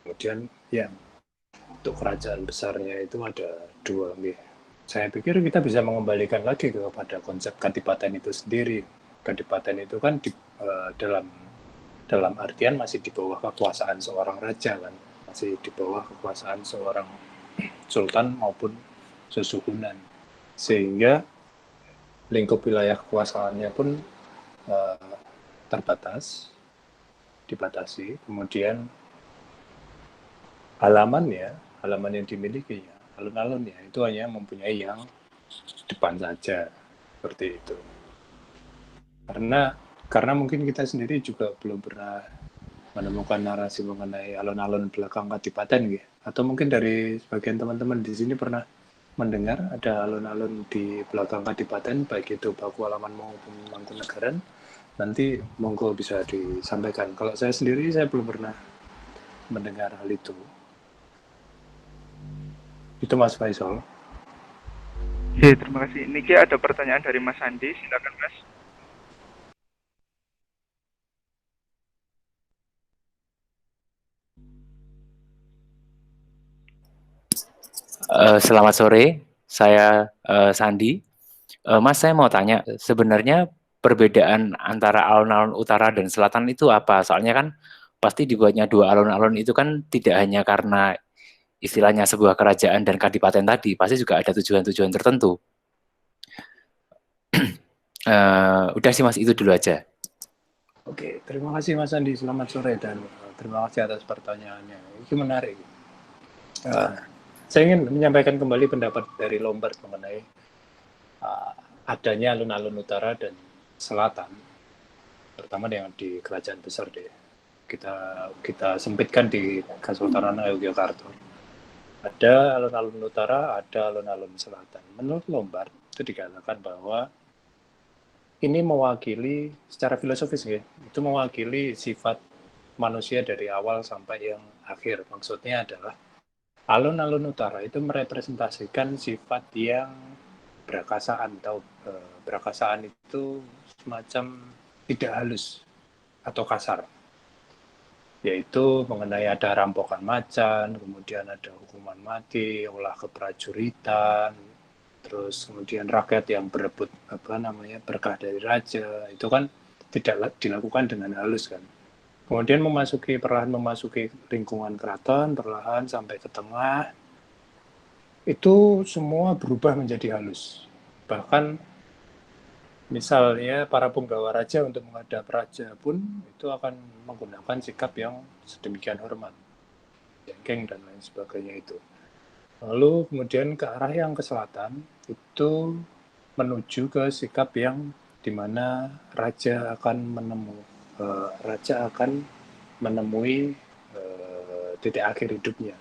Speaker 2: Kemudian yang untuk kerajaan besarnya itu ada dua. Saya pikir kita bisa mengembalikan lagi kepada konsep kadipaten itu sendiri. Kadipaten itu kan dalam artian masih di bawah kekuasaan seorang raja kan, masih di bawah kekuasaan seorang sultan maupun susuhunan, sehingga lingkup wilayah kekuasaannya pun terbatas, dibatasi. Kemudian halaman yang dimilikinya, alun-alunnya itu hanya mempunyai yang depan saja, seperti itu. Karena mungkin kita sendiri juga belum pernah menemukan narasi mengenai alun-alun belakang kadipaten gitu. Atau mungkin dari sebagian teman-teman di sini pernah mendengar ada alun-alun di belakang kadipaten, baik itu Paku Alaman maupun Mangkunegaran. Nanti monggo bisa disampaikan. Kalau saya sendiri saya belum pernah mendengar hal itu. Itu Mas Faisal.
Speaker 1: Oke, terima kasih. Niki ada pertanyaan dari Mas Andi, silakan Mas.
Speaker 4: Selamat sore, saya Sandi. Mas, saya mau tanya, sebenarnya perbedaan antara alun-alun utara dan selatan itu apa? Soalnya kan pasti dibuatnya dua alun-alun itu kan tidak hanya karena istilahnya sebuah kerajaan dan kadipaten tadi, pasti juga ada tujuan-tujuan tertentu. Udah sih Mas, itu dulu aja.
Speaker 2: Oke, terima kasih Mas Andi. Selamat sore dan terima kasih atas pertanyaannya. Itu menarik. Saya ingin menyampaikan kembali pendapat dari Lombard mengenai adanya alun-alun utara dan selatan, terutama yang di kerajaan besar deh. Kita sempitkan di Kesultanan Yogyakarta. Ada alun-alun utara, ada alun-alun selatan. Menurut Lombard itu dikatakan bahwa ini mewakili secara filosofis ya, itu mewakili sifat manusia dari awal sampai yang akhir. Maksudnya adalah alun-alun utara itu merepresentasikan sifat yang berakasaan, atau berakasaan itu semacam tidak halus atau kasar, yaitu mengenai ada rampokan macan, kemudian ada hukuman mati, olah keprajuritan, terus kemudian rakyat yang berebut berkah dari raja, itu kan tidak dilakukan dengan halus kan. Kemudian perlahan memasuki lingkungan keraton, perlahan sampai ke tengah, itu semua berubah menjadi halus. Bahkan misalnya para punggawa raja untuk menghadap raja pun itu akan menggunakan sikap yang sedemikian hormat, jengking dan lain sebagainya itu. Lalu kemudian ke arah yang ke selatan itu menuju ke sikap yang dimana raja akan menemui titik akhir hidupnya,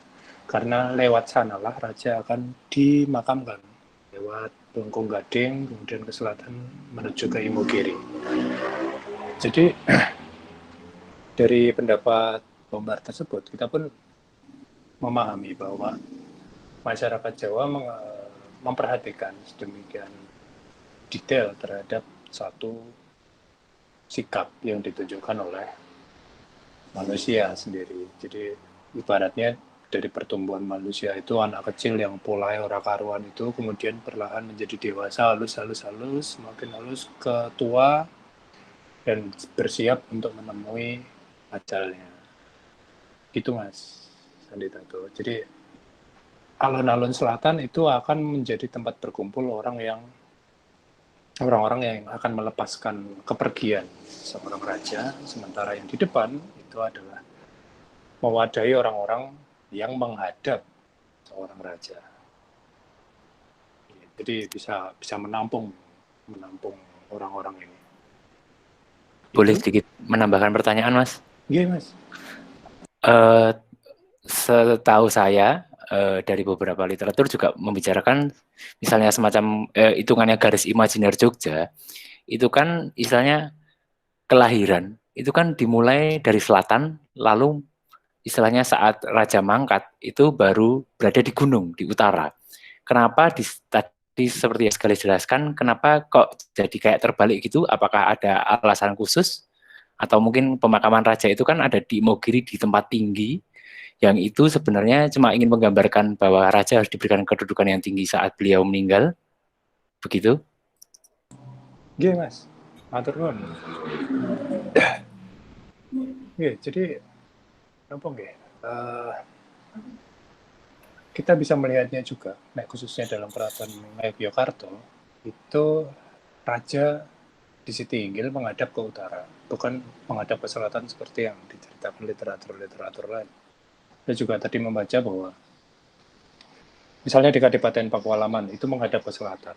Speaker 2: karena lewat sanalah raja akan dimakamkan, lewat Lengkung Gading, kemudian ke selatan menuju ke Imogiri. Jadi dari pendapat Lombard tersebut kita pun memahami bahwa masyarakat Jawa memperhatikan sedemikian detail terhadap satu sikap yang ditunjukkan oleh manusia sendiri. Jadi ibaratnya dari pertumbuhan manusia itu anak kecil yang polai ora karuan itu kemudian perlahan menjadi dewasa, halus, semakin halus ke tua dan bersiap untuk menemui ajalnya. Gitu Mas Sanditato. Jadi alun-alun selatan itu akan menjadi tempat berkumpul orang-orang yang akan melepaskan kepergian seorang raja, sementara yang di depan itu adalah mewadahi orang-orang yang menghadap seorang raja. Jadi bisa menampung orang-orang ini.
Speaker 4: Boleh sedikit menambahkan pertanyaan, Mas?
Speaker 2: Iya, Mas.
Speaker 4: Eh, Setahu saya dari beberapa literatur juga membicarakan misalnya semacam hitungannya garis imajiner Jogja itu kan istilahnya kelahiran itu kan dimulai dari selatan lalu istilahnya saat Raja mangkat itu baru berada di gunung di utara. Kenapa tadi seperti yang sekali jelaskan kenapa kok jadi kayak terbalik gitu? Apakah ada alasan khusus atau mungkin pemakaman raja itu kan ada di Imogiri di tempat tinggi yang itu sebenarnya cuma ingin menggambarkan bahwa raja harus diberikan kedudukan yang tinggi saat beliau meninggal, begitu?
Speaker 2: Iya, Mas. Matur nuwun. Nggih, jadi apa nggih? Kita bisa melihatnya juga, khususnya dalam keraton Ngayogyakarta, itu raja di Sitinggil menghadap ke utara, bukan menghadap ke selatan seperti yang diceritakan literatur lain. Saya juga tadi membaca bahwa misalnya di Kadipaten Pakualaman itu menghadap ke selatan,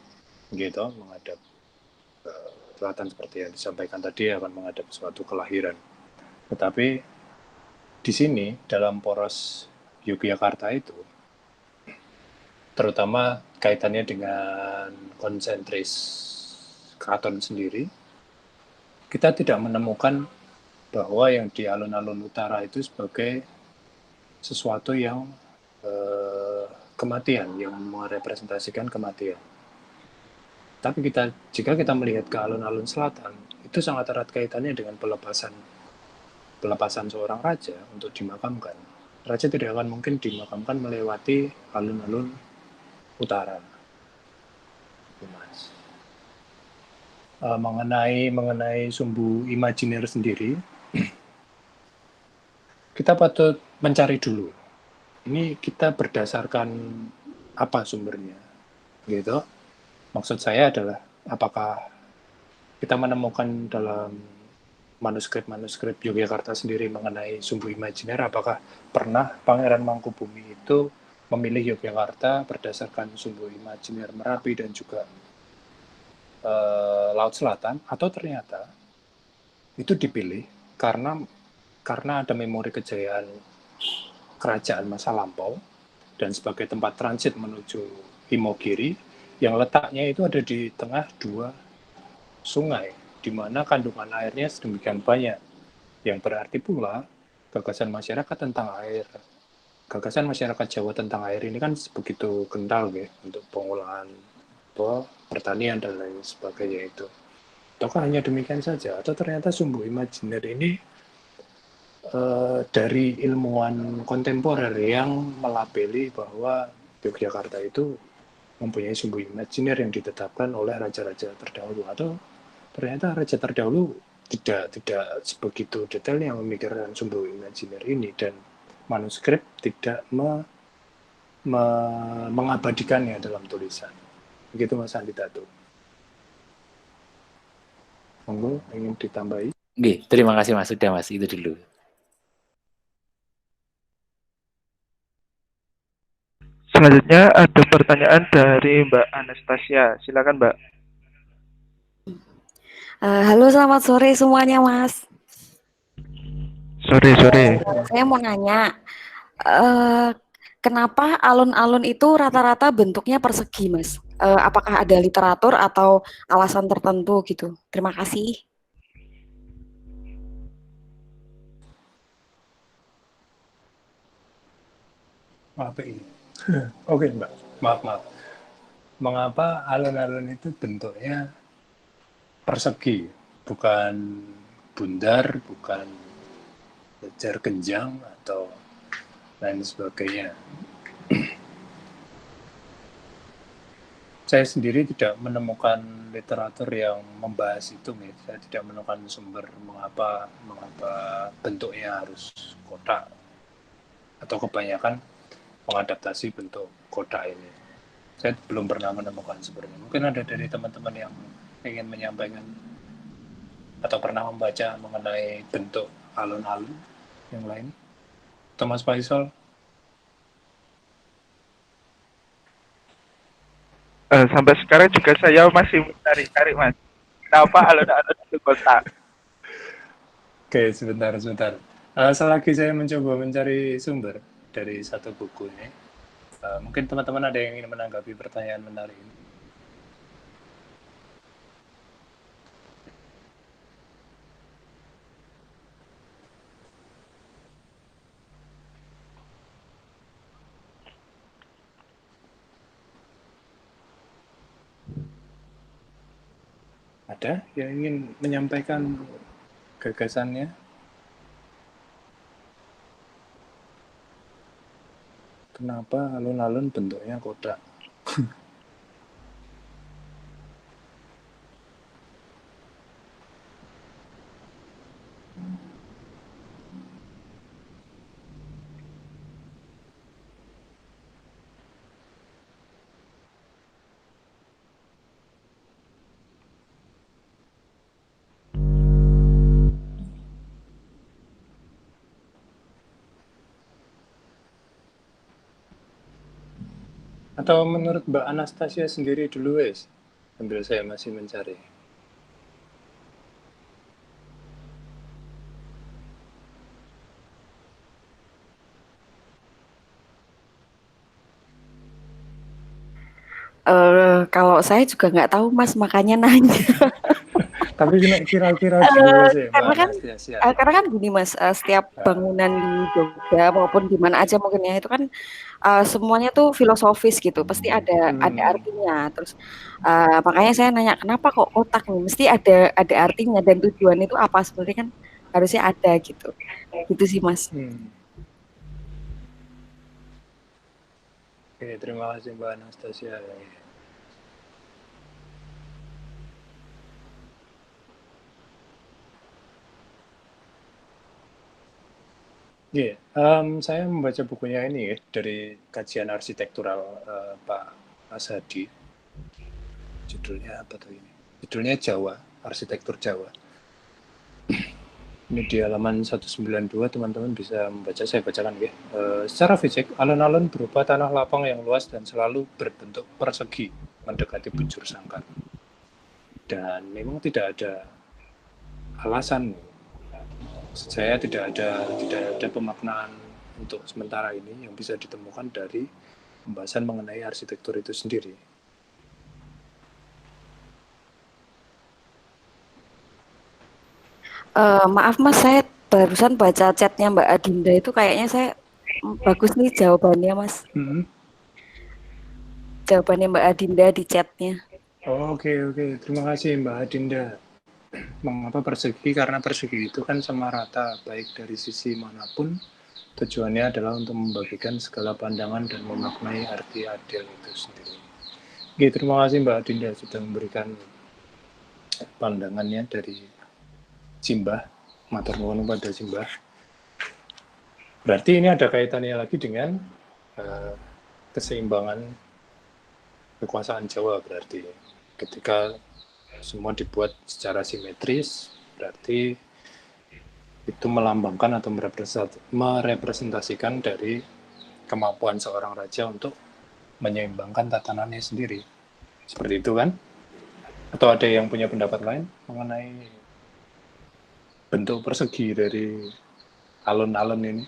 Speaker 2: gitu, menghadap ke selatan seperti yang disampaikan tadi akan menghadap suatu kelahiran. Tetapi di sini dalam poros Yogyakarta itu, terutama kaitannya dengan konsentris keraton sendiri, kita tidak menemukan bahwa yang di alun-alun utara itu sebagai sesuatu yang kematian, yang merepresentasikan kematian. Tapi jika kita melihat ke alun-alun selatan, itu sangat erat kaitannya dengan pelepasan seorang raja untuk dimakamkan. Raja tidak akan mungkin dimakamkan melewati alun-alun utara. Mas. Mengenai sumbu imajiner sendiri, kita patut mencari dulu. Ini kita berdasarkan apa sumbernya, gitu. Maksud saya adalah apakah kita menemukan dalam manuskrip Yogyakarta sendiri mengenai sumbu imajiner, apakah pernah Pangeran Mangkubumi itu memilih Yogyakarta berdasarkan sumbu imajiner Merapi dan juga Laut Selatan, atau ternyata itu dipilih karena ada memori kejayaan kerajaan masa lampau dan sebagai tempat transit menuju Imogiri yang letaknya itu ada di tengah dua sungai di mana kandungan airnya sedemikian banyak, yang berarti pula gagasan masyarakat tentang air, gagasan masyarakat Jawa tentang air ini kan begitu kental ya, untuk pengolahan pertanian dan lain sebagainya itu. Ataukah hanya demikian saja, atau ternyata sumbu imajiner ini dari ilmuwan kontemporer yang melabeli bahwa Yogyakarta itu mempunyai sumbu imajiner yang ditetapkan oleh raja-raja terdahulu, atau ternyata raja terdahulu tidak sebegitu detailnya memikirkan sumbu imajiner ini dan manuskrip tidak mengabadikannya dalam tulisan. Begitu Mas Andi Tato. Monggo, ingin ditambahi?
Speaker 4: Oke, terima kasih Mas, sudah Mas, itu dulu.
Speaker 1: Selanjutnya ada pertanyaan dari Mbak Anastasia. Silakan Mbak.
Speaker 5: Halo, selamat sore semuanya, Mas.
Speaker 1: Sore.
Speaker 5: Saya mau nanya, kenapa alun-alun itu rata-rata bentuknya persegi, Mas? Apakah ada literatur atau alasan tertentu gitu? Terima kasih.
Speaker 2: Apa ini? Oke, Mbak. Maaf. Mengapa alun-alun itu bentuknya persegi, bukan bundar, bukan lejar genjang atau lain sebagainya? Saya sendiri tidak menemukan literatur yang membahas itu, saya tidak menemukan sumber mengapa bentuknya harus kotak atau kebanyakan mengadaptasi bentuk kotak ini. Saya belum pernah menemukan sebenarnya. Mungkin ada dari teman-teman yang ingin menyampaikan atau pernah membaca mengenai bentuk alun-alun yang lain. Thomas Faisal.
Speaker 1: Sampai sekarang juga saya masih mencari-cari Mas. Kenapa alun-alun itu kota?
Speaker 2: Oke, sebentar. Selagi saya mencoba mencari sumber dari satu buku ini, mungkin teman-teman ada yang ingin menanggapi pertanyaan menarik ini. Ada yang ingin menyampaikan gagasannya? Kenapa alun-alun bentuknya kotak? Atau menurut Mbak Anastasia sendiri dulu, wes, sambil saya masih mencari.
Speaker 5: Kalau saya juga nggak tahu Mas, makanya nanya.
Speaker 2: Tapi kira-kira dulu wes ya, Mbak
Speaker 5: Karena kan
Speaker 2: Anastasia.
Speaker 5: karena kan gini Mas, setiap bangunan di Jogja maupun di mana aja mungkin ya itu kan semuanya tuh filosofis gitu, pasti ada artinya. Terus makanya saya nanya kenapa kok kotak nih? Mesti ada artinya dan tujuan itu apa sebenarnya kan harusnya ada gitu. Gitu sih Mas.
Speaker 2: Oke, terima kasih Mbak Anastasia. Saya membaca bukunya ini ya, dari kajian arsitektural Pak Asadi. Judulnya apa tuh ini? Judulnya Jawa, Arsitektur Jawa. Ini di halaman 192, teman-teman bisa membaca, saya bacakan ya. Secara fisik, alun-alun berupa tanah lapang yang luas dan selalu berbentuk persegi, mendekati bujur sangkar. Dan memang tidak ada alasan, saya tidak ada pemaknaan untuk sementara ini yang bisa ditemukan dari pembahasan mengenai arsitektur itu sendiri.
Speaker 5: Maaf Mas, saya barusan baca chatnya Mbak Adinda itu kayaknya saya bagus nih jawabannya Mas. Jawabannya Mbak Adinda di chatnya.
Speaker 2: Oke. Terima kasih Mbak Adinda. Mengapa persegi? Karena persegi itu kan sama rata, baik dari sisi manapun. Tujuannya adalah untuk membagikan segala pandangan dan memaknai arti adil itu sendiri. Oke, terima kasih Mbak Adinda sudah memberikan pandangannya dari Simbah, matur nuwun pada Simbah. Berarti ini ada kaitannya lagi dengan keseimbangan kekuasaan Jawa, berarti ketika semua dibuat secara simetris, berarti itu melambangkan atau merepresentasikan dari kemampuan seorang raja untuk menyeimbangkan tatanannya sendiri. Seperti itu kan? Atau ada yang punya pendapat lain mengenai bentuk persegi dari alun-alun ini?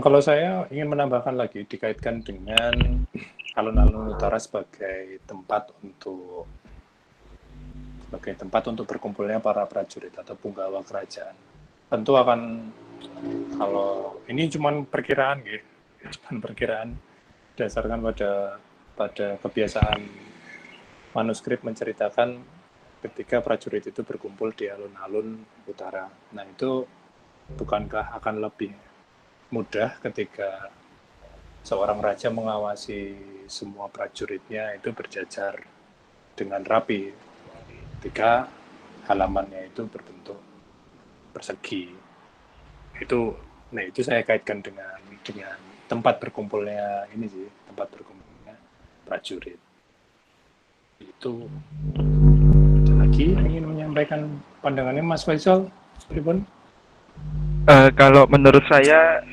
Speaker 2: Kalau saya ingin menambahkan lagi, dikaitkan dengan alun-alun utara sebagai tempat untuk berkumpulnya para prajurit atau punggawa kerajaan. Tentu akan, kalau ini cuma perkiraan gitu, dasarkan pada kebiasaan manuskrip menceritakan ketika prajurit itu berkumpul di alun-alun utara. Nah itu bukankah akan lebih mudah ketika seorang raja mengawasi semua prajuritnya itu berjajar dengan rapi ketika halamannya itu berbentuk persegi. Itu saya kaitkan dengan tempat berkumpulnya ini sih, tempat berkumpulnya prajurit. Itu ada lagi ingin menyampaikan pandangannya Mas Faisal, pripun?
Speaker 1: Kalau menurut saya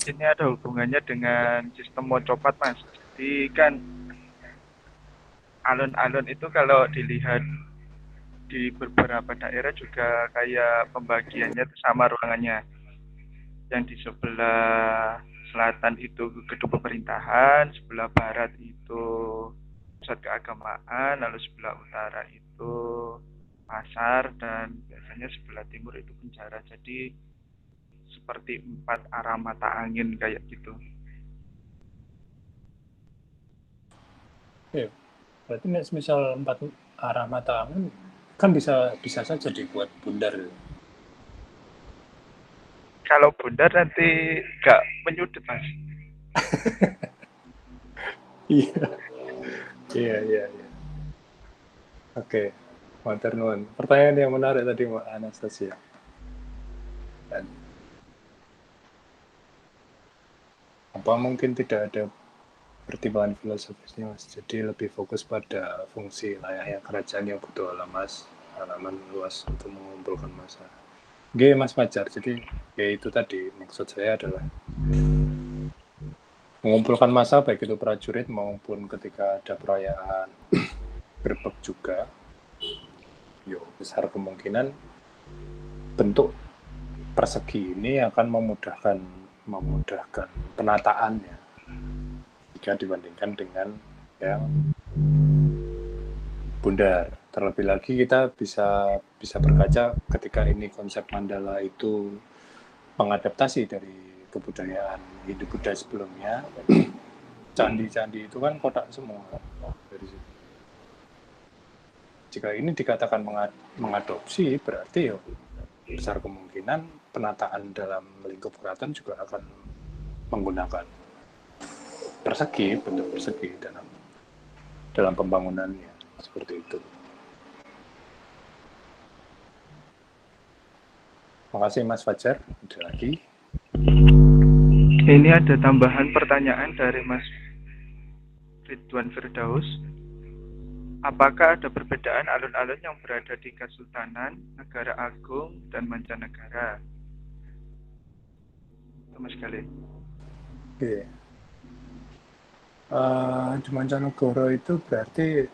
Speaker 1: ini ada hubungannya dengan sistem mocopat Mas. Jadi kan alun-alun itu kalau dilihat di beberapa daerah juga kayak pembagiannya itu sama ruangannya. Yang di sebelah selatan itu gedung pemerintahan, sebelah barat itu pusat keagamaan, lalu sebelah utara itu pasar, dan biasanya sebelah timur itu penjara. Jadi seperti 4 arah mata angin kayak gitu.
Speaker 2: Iya. Berarti misal 4 arah mata angin kan bisa saja dibuat bundar.
Speaker 1: Kalau bundar nanti nggak menyudut, Mas.
Speaker 2: Iya. Iya. Oke. Matur nuwun. Pertanyaan yang menarik tadi Mbak Anastasia. Dan apa mungkin tidak ada pertimbangan filosofisnya, Mas? Jadi lebih fokus pada fungsi layaknya kerajaan yang butuh halaman luas untuk mengumpulkan massa. Oke, Mas Fajar. Jadi ya itu tadi maksud saya adalah mengumpulkan massa baik itu prajurit maupun ketika ada perayaan gerbek juga. Yo, besar kemungkinan bentuk persegi ini akan memudahkan penataannya jika dibandingkan dengan yang bundar. Terlebih lagi kita bisa berkaca ketika ini konsep mandala itu mengadaptasi dari kebudayaan Hindu-Buddha sebelumnya. Candi-candi itu kan kotak semua dari situ. Jika ini dikatakan mengadopsi, berarti ya besar kemungkinan penataan dalam lingkup keraton juga akan menggunakan bentuk persegi dalam pembangunannya, seperti itu. Makasih Mas Fajar. Ada lagi?
Speaker 1: Ini ada tambahan pertanyaan dari Mas Ridwan Firdaus. Apakah ada perbedaan alun-alun yang berada di Kesultanan, Negara Agung, dan mancanegara? Itu Mas Galih.
Speaker 2: Oke. Di mancanegara itu berarti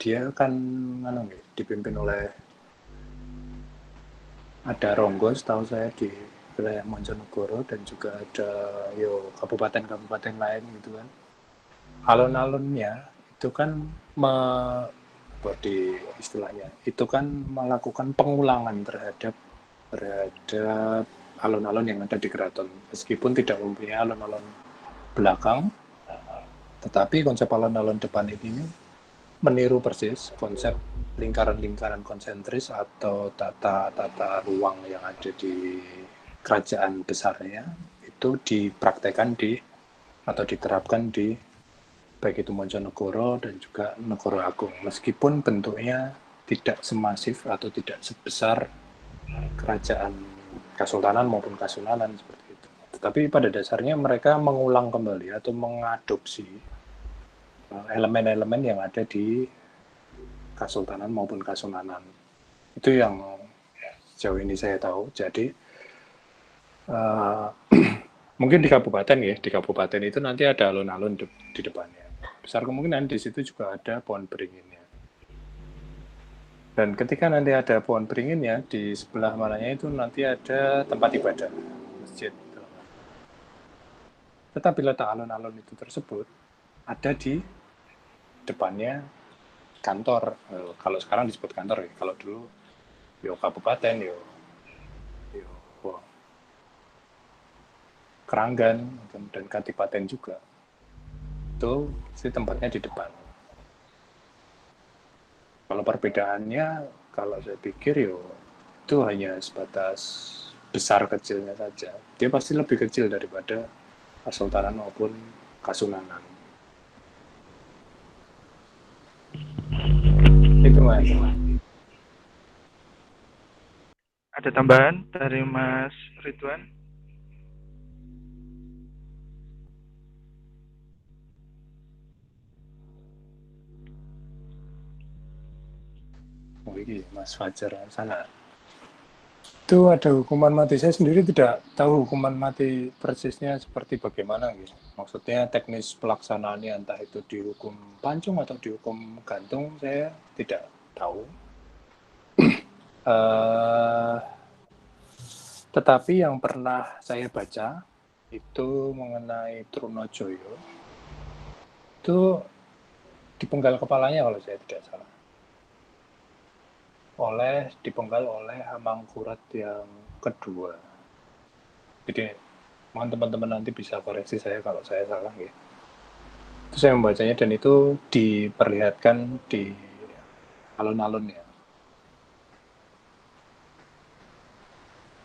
Speaker 2: dia kan dipimpin oleh ada Ronggo, setahu saya di wilayah Mancanegoro, dan juga ada kabupaten-kabupaten lain gitu kan. Alun-alunnya itu kan istilahnya itu kan melakukan pengulangan terhadap alun-alun yang ada di keraton, meskipun tidak mempunyai alun-alun belakang, tetapi konsep alun-alun depan ini meniru persis konsep lingkaran-lingkaran konsentris atau tata ruang yang ada di kerajaan besarnya, itu dipraktekkan atau diterapkan di baik itu Monconegoro dan juga Negoro Agung, meskipun bentuknya tidak semasif atau tidak sebesar kerajaan Kasultanan maupun Kasunanan seperti itu. Tetapi pada dasarnya mereka mengulang kembali atau mengadopsi elemen-elemen yang ada di Kasultanan maupun Kasunanan. Itu yang sejauh ini saya tahu. Jadi mungkin di kabupaten itu nanti ada alun-alun di depannya. Besar kemungkinan di situ juga ada pohon beringinnya. Dan ketika nanti ada pohon beringinnya, di sebelah mananya itu nanti ada tempat ibadah, masjid. Tetapi letak alun-alun itu tersebut ada di depannya kantor. Kalau sekarang disebut kantor ya. Kalau dulu kabupaten Keranggan dan kadipaten juga. Itu sih tempatnya di depan. Kalau perbedaannya, kalau saya pikir itu hanya sebatas besar kecilnya saja. Dia pasti lebih kecil daripada Kasultanan maupun Kasunanan. Itu Mas.
Speaker 1: Ada tambahan dari Mas Ridwan?
Speaker 2: Oh, ini Mas Fajar sana. Itu ada hukuman mati. Saya sendiri tidak tahu hukuman mati persisnya seperti bagaimana gitu. Maksudnya teknis pelaksanaannya entah itu dihukum pancung atau dihukum gantung, saya tidak tahu. Tetapi yang pernah saya baca itu mengenai Trunojoyo, itu dipenggal kepalanya kalau saya tidak salah. Dipenggal oleh Hamangkurat yang kedua. Jadi mohon teman-teman nanti bisa koreksi saya kalau saya salah ya. Itu saya membacanya dan itu diperlihatkan di alun-alun ya.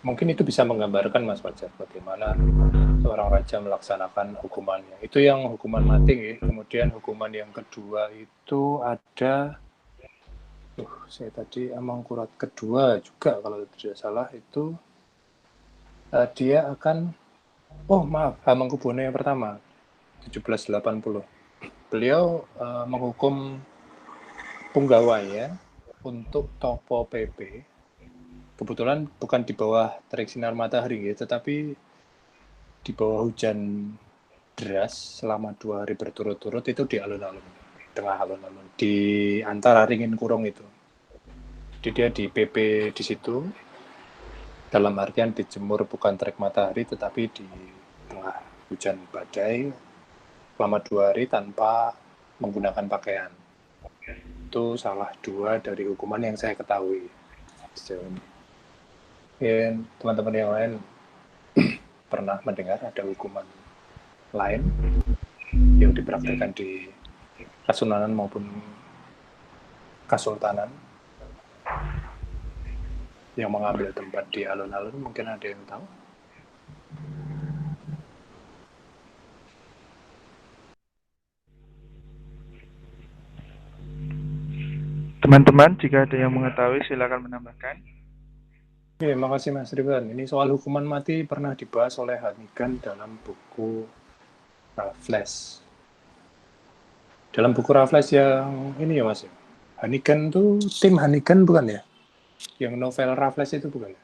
Speaker 2: Mungkin itu bisa menggambarkan Mas Fajar bagaimana seorang raja melaksanakan hukumannya. Itu yang hukuman mati ya. Kemudian hukuman yang kedua itu ada saya tadi Hamangkurat kedua juga kalau tidak salah itu dia akan Hamengkubuwono yang pertama 1780. Beliau menghukum Punggawaya untuk Topo PP. Kebetulan bukan di bawah terik sinar matahari ya, tetapi di bawah hujan deras selama 2 hari berturut-turut itu di alun-alun, tengah alun-alun, di antara ringin kurung itu. Jadi dia di PP di situ, dalam artian dijemur bukan terik matahari, tetapi di tengah hujan badai selama 2 hari tanpa menggunakan pakaian. Itu salah 2 dari hukuman yang saya ketahui sejauh ini. Dan teman-teman yang lain pernah mendengar ada hukuman lain yang dipraktikkan di Kasunanan maupun Kasultanan yang mengambil tempat di alun-alun? Mungkin ada yang tahu?
Speaker 1: Teman-teman, jika ada yang mengetahui silakan menambahkan.
Speaker 2: Oke, makasih Mas Ridwan. Ini soal hukuman mati pernah dibahas oleh Hannigan dalam buku Raffles. Dalam buku Raffles yang ini ya Mas, Hannigan tuh tim Hannigan bukan ya? Yang novel Raffles itu bukan ya?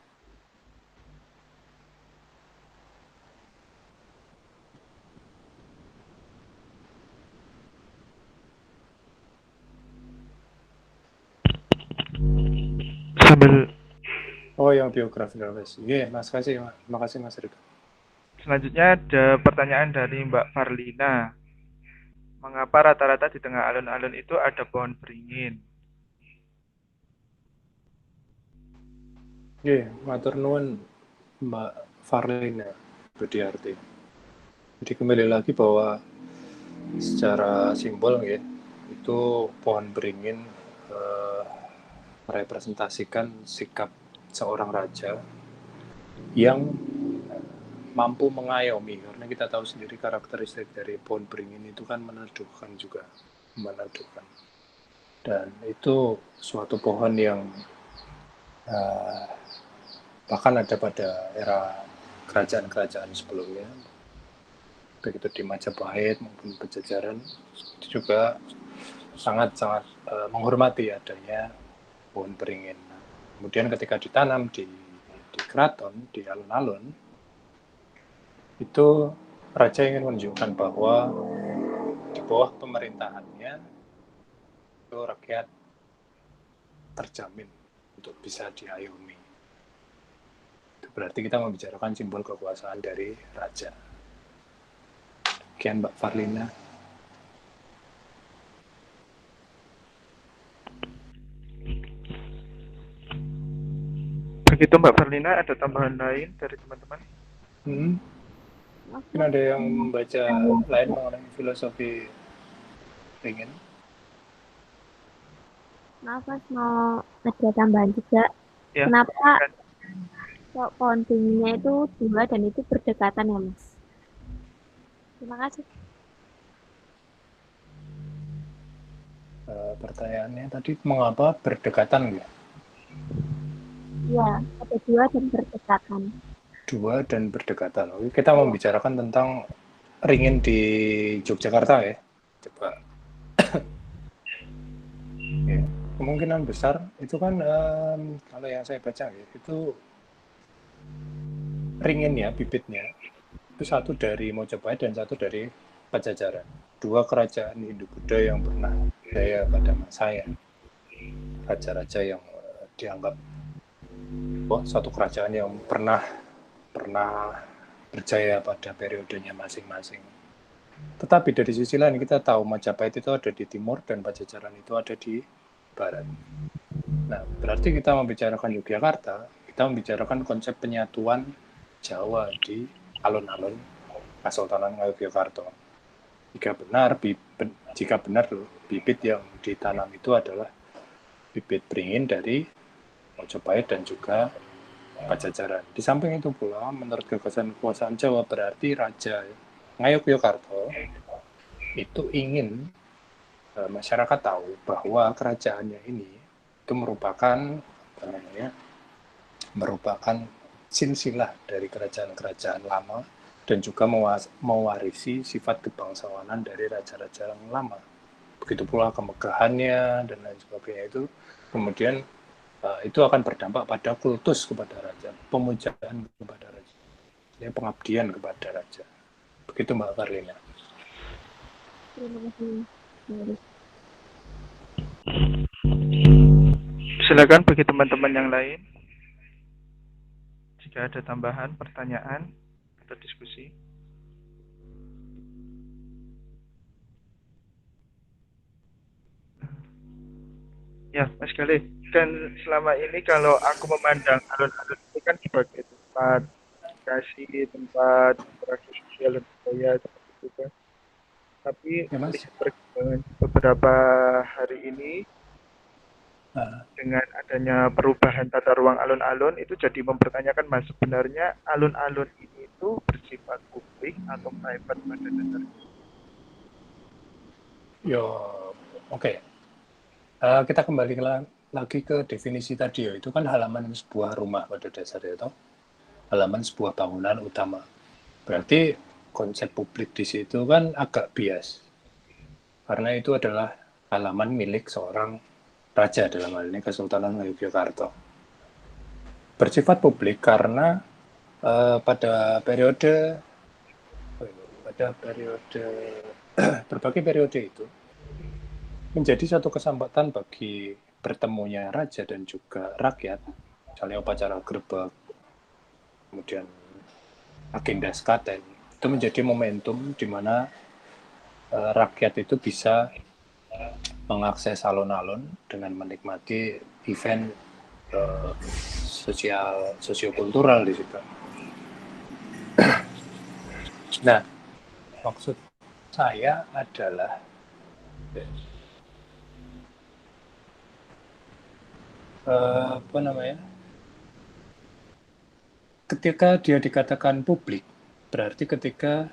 Speaker 1: Sambil
Speaker 2: Oh, yang biografi Raffles. Iya, makasih Mas Ridwan.
Speaker 1: selanjutnya ada pertanyaan dari Mbak Farlina. Mengapa rata-rata di tengah alun-alun itu ada pohon beringin?
Speaker 2: Iya, matur nuwun Mbak Farlina Budiarti. Jadi kembali lagi bahwa secara simbol ya, itu pohon beringin merepresentasikan sikap seorang raja yang mampu mengayomi, karena kita tahu sendiri karakteristik dari pohon beringin itu kan meneduhkan juga, dan itu suatu pohon yang bahkan ada pada era kerajaan-kerajaan sebelumnya, begitu di Majapahit maupun Pajajaran, itu juga sangat-sangat menghormati adanya pohon beringin. Kemudian ketika ditanam di keraton, di alun-alun, itu raja ingin menunjukkan bahwa di bawah pemerintahannya itu rakyat terjamin untuk bisa diayomi. Itu berarti kita membicarakan simbol kekuasaan dari raja. Sekian Mbak Farlina.
Speaker 1: Begitu Mbak Farlina, ada tambahan lain dari teman-teman?
Speaker 2: Mungkin ada yang membaca lain mengenai filosofi beringin.
Speaker 6: Maaf Mas, mau ada tambahan juga.
Speaker 1: Ya.
Speaker 6: Kenapa kok pohon beringinnya itu 2 dan itu berdekatan ya Mas? Terima kasih.
Speaker 2: Pertanyaannya tadi mengapa berdekatan ya?
Speaker 6: Ya, ada 2 dan berdekatan.
Speaker 2: 2 dan berdekatan. Oke, kita membicarakan tentang ringin di Yogyakarta ya. Coba. Ya, kemungkinan besar itu kan kalau yang saya baca ya, itu ringinnya, bibitnya itu satu dari Mojopahit dan satu dari Pajajaran. Dua kerajaan Hindu-Buddha yang pernah jaya pada masanya. Raja-raja yang dianggap satu kerajaan yang pernah berjaya pada periodenya masing-masing. Tetapi dari sisi lain kita tahu Majapahit itu ada di timur dan Pajajaran itu ada di barat. Nah, berarti kita membicarakan Yogyakarta, kita membicarakan konsep penyatuan Jawa di alun-alun Kesultanan Ngayogyakarta. Jika benar bibit yang ditanam itu adalah bibit beringin dari Majapahit dan juga Pajajaran. Di samping itu pula, menurut gagasan kekuasaan Jawa, berarti Raja Ngayogyakarta itu ingin masyarakat tahu bahwa kerajaannya ini itu merupakan silsilah dari kerajaan-kerajaan lama dan juga mewarisi sifat kebangsawanan dari raja-raja yang lama. Begitu pula kemegahannya dan lain sebagainya itu kemudian itu akan berdampak pada kultus kepada raja, pemujaan kepada raja, pengabdian kepada raja. Begitu Mbak Karlina.
Speaker 6: Terima kasih.
Speaker 1: Silakan bagi teman-teman yang lain. Jika ada tambahan, pertanyaan, atau diskusi. Ya, Mas Galih, kan selama ini kalau aku memandang alun-alun itu kan sebagai tempat kasih, tempat interaksi sosial dan budaya seperti itu kan. Tapi
Speaker 2: Ya, Mas.
Speaker 1: melihat perkembangan beberapa hari ini dengan adanya perubahan tata ruang alun-alun itu jadi mempertanyakan Mas, sebenarnya alun-alun ini itu bersifat publik atau private pada dasarnya?
Speaker 2: Oke. Kita kembali lagi ke definisi tadi ya. Itu kan halaman sebuah rumah pada dasarnya itu. Halaman sebuah bangunan utama. Berarti konsep publik di situ kan agak bias. Karena itu adalah halaman milik seorang raja, dalam hal ini Kesultanan Ngayogyakarta. Bersifat publik karena pada periode berbagai periode itu menjadi satu kesempatan bagi bertemunya raja dan juga rakyat, misalnya upacara grebek, kemudian agenda sekaten, itu menjadi momentum di mana rakyat itu bisa mengakses alun-alun dengan menikmati event sosiokultural di situ. Nah, maksud saya adalah ketika dia dikatakan publik, berarti ketika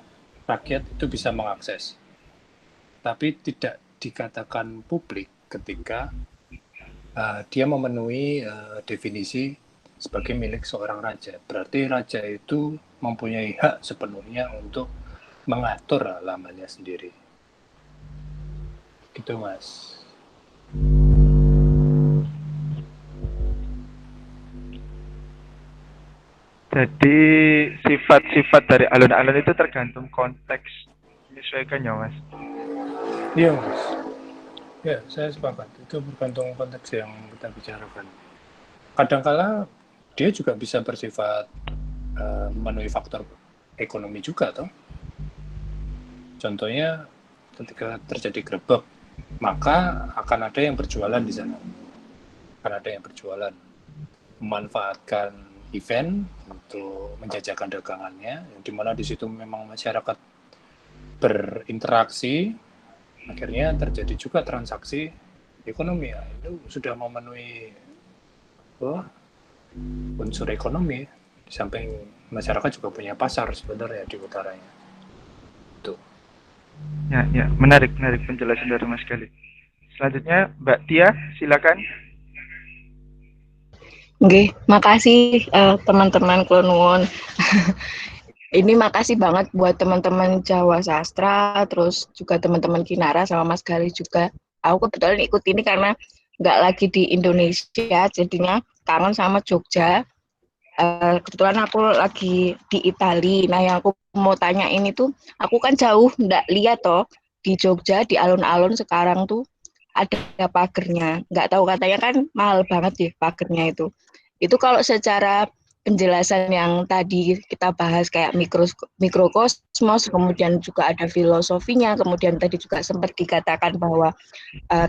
Speaker 2: rakyat itu bisa mengakses. Tapi tidak dikatakan publik ketika dia memenuhi definisi sebagai milik seorang raja. Berarti raja itu mempunyai hak sepenuhnya untuk mengatur halamannya sendiri. Gitu, Mas.
Speaker 1: Jadi sifat-sifat dari alun-alun itu tergantung konteks menyesuaikan ya Mas?
Speaker 2: Iya Mas. Ya, saya sepakat. Itu bergantung konteks yang kita bicarakan. Kadang-kala dia juga bisa bersifat memenuhi faktor ekonomi juga, toh. Contohnya ketika terjadi grebek, maka akan ada yang berjualan di sana. Akan ada yang berjualan, memanfaatkan event untuk menjajakan dagangannya, di mana di situ memang masyarakat berinteraksi, akhirnya terjadi juga transaksi ekonomi. Itu sudah memenuhi unsur ekonomi. Di samping masyarakat juga punya pasar sebenarnya di utaranya. Tuh.
Speaker 1: Ya, menarik penjelasan dari Mas Galih. Selanjutnya Mbak Tia, silakan.
Speaker 7: Oke, makasih teman-teman kula nuwun. Ini makasih banget buat teman-teman Jawa Sastra, terus juga teman-teman Kinara sama Mas Galih juga. Aku kebetulan ikut ini karena nggak lagi di Indonesia, jadinya kangen sama Jogja. kebetulan aku lagi di Itali. Nah, yang aku mau tanya ini tuh, aku kan jauh nggak lihat toh di Jogja di alun-alun sekarang tuh ada pagernya. Nggak tahu katanya kan mahal banget ya pagernya itu. Itu kalau secara penjelasan yang tadi kita bahas kayak mikrokosmos, kemudian juga ada filosofinya, kemudian tadi juga sempat dikatakan bahwa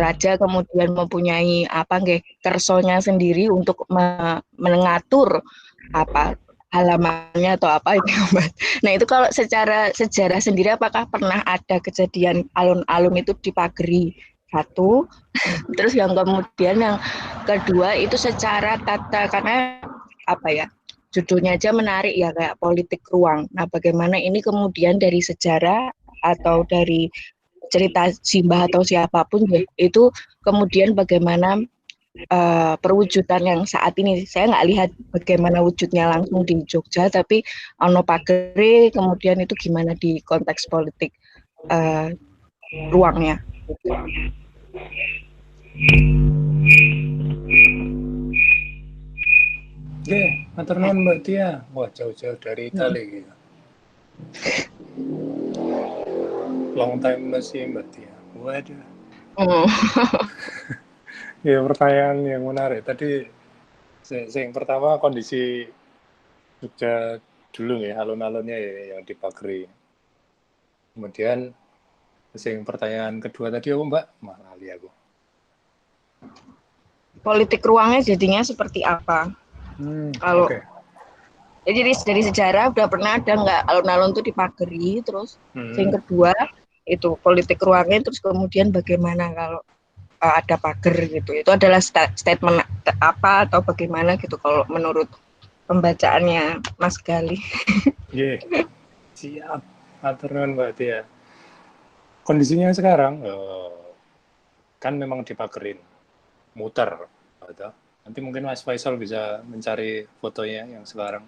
Speaker 7: raja kemudian mempunyai apa nggih kersonya sendiri untuk mengatur apa halamannya atau apa itu Mbak. Nah itu kalau secara sejarah sendiri apakah pernah ada kejadian alun-alun itu dipageri satu, terus yang kemudian yang kedua itu secara tata karena apa ya judulnya aja menarik ya kayak politik ruang. Nah bagaimana ini kemudian dari sejarah atau dari cerita Simbah atau siapapun ya itu kemudian bagaimana perwujudan yang saat ini saya nggak lihat bagaimana wujudnya langsung di Jogja tapi ono pagere kemudian itu gimana di konteks politik ruangnya.
Speaker 2: Oke, matur nuwun Mbak Tia. Wah, jauh-jauh dari Itali gitu. Long time no see Mbak Tia. Waduh. Ya, pertanyaan yang menarik. Tadi yang pertama kondisi Jogja dulu ya, alun-alunnya ya yang dipageri. Kemudian yang pertanyaan kedua tadi apa Mbak? Malah aku.
Speaker 7: Politik ruangnya jadinya seperti apa? Kalau
Speaker 2: Okay.
Speaker 7: jadi dari sejarah udah pernah ada nggak alun-alun tuh dipageri, terus yang kedua itu politik ruangnya, terus kemudian bagaimana kalau ada pagar gitu. Itu adalah statement apa atau bagaimana gitu kalau menurut pembacaannya Mas Gali.
Speaker 2: Yeah. Siap. Matur nuwun Mbak Tia. Kondisinya sekarang kan memang dipagerin, muter, gitu. Nanti mungkin Mas Faisal bisa mencari fotonya yang sekarang.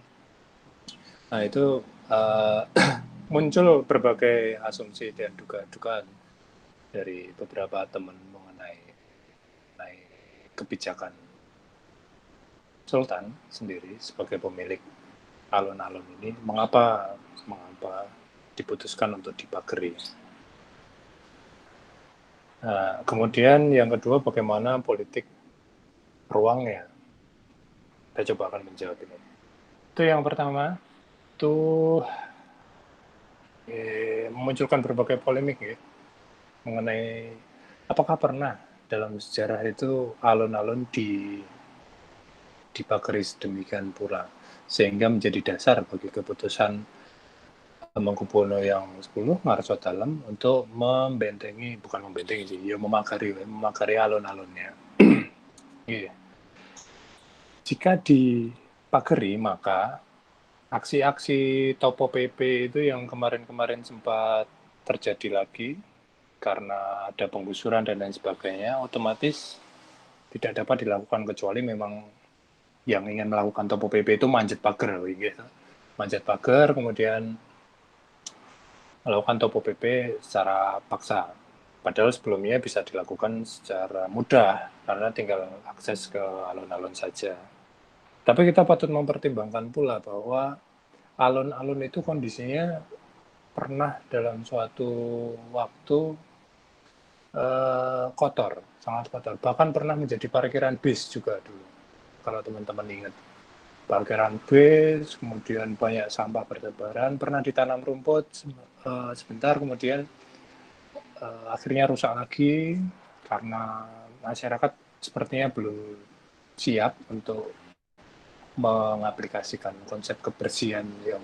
Speaker 2: Nah itu muncul berbagai asumsi dan dugaan dari beberapa teman mengenai kebijakan Sultan sendiri sebagai pemilik alun-alun ini, mengapa diputuskan untuk dipageri. Nah, kemudian yang kedua bagaimana politik ruangnya. Kita coba akan menjawab ini. Itu yang pertama, itu memunculkan berbagai polemik ya mengenai apakah pernah dalam sejarah itu alun-alun dipageri sedemikian pula sehingga menjadi dasar bagi keputusan Hamengkubuwono yang 10 Ngarso Dalem untuk memagari alun-alunnya. Yeah. Jika dipageri maka aksi-aksi Topo PP itu yang kemarin-kemarin sempat terjadi lagi karena ada penggusuran dan lain sebagainya, otomatis tidak dapat dilakukan kecuali memang yang ingin melakukan Topo PP itu manjat pagar, gitu. Manjat pagar, kemudian melakukan Topo PP secara paksa. Padahal sebelumnya bisa dilakukan secara mudah karena tinggal akses ke alun-alun saja. Tapi kita patut mempertimbangkan pula bahwa alun-alun itu kondisinya pernah dalam suatu waktu kotor, sangat kotor. Bahkan pernah menjadi parkiran bis juga dulu, kalau teman-teman ingat. Parkiran bis, kemudian banyak sampah bertebaran, pernah ditanam rumput sebentar, kemudian akhirnya rusak lagi karena masyarakat sepertinya belum siap untuk mengaplikasikan konsep kebersihan yang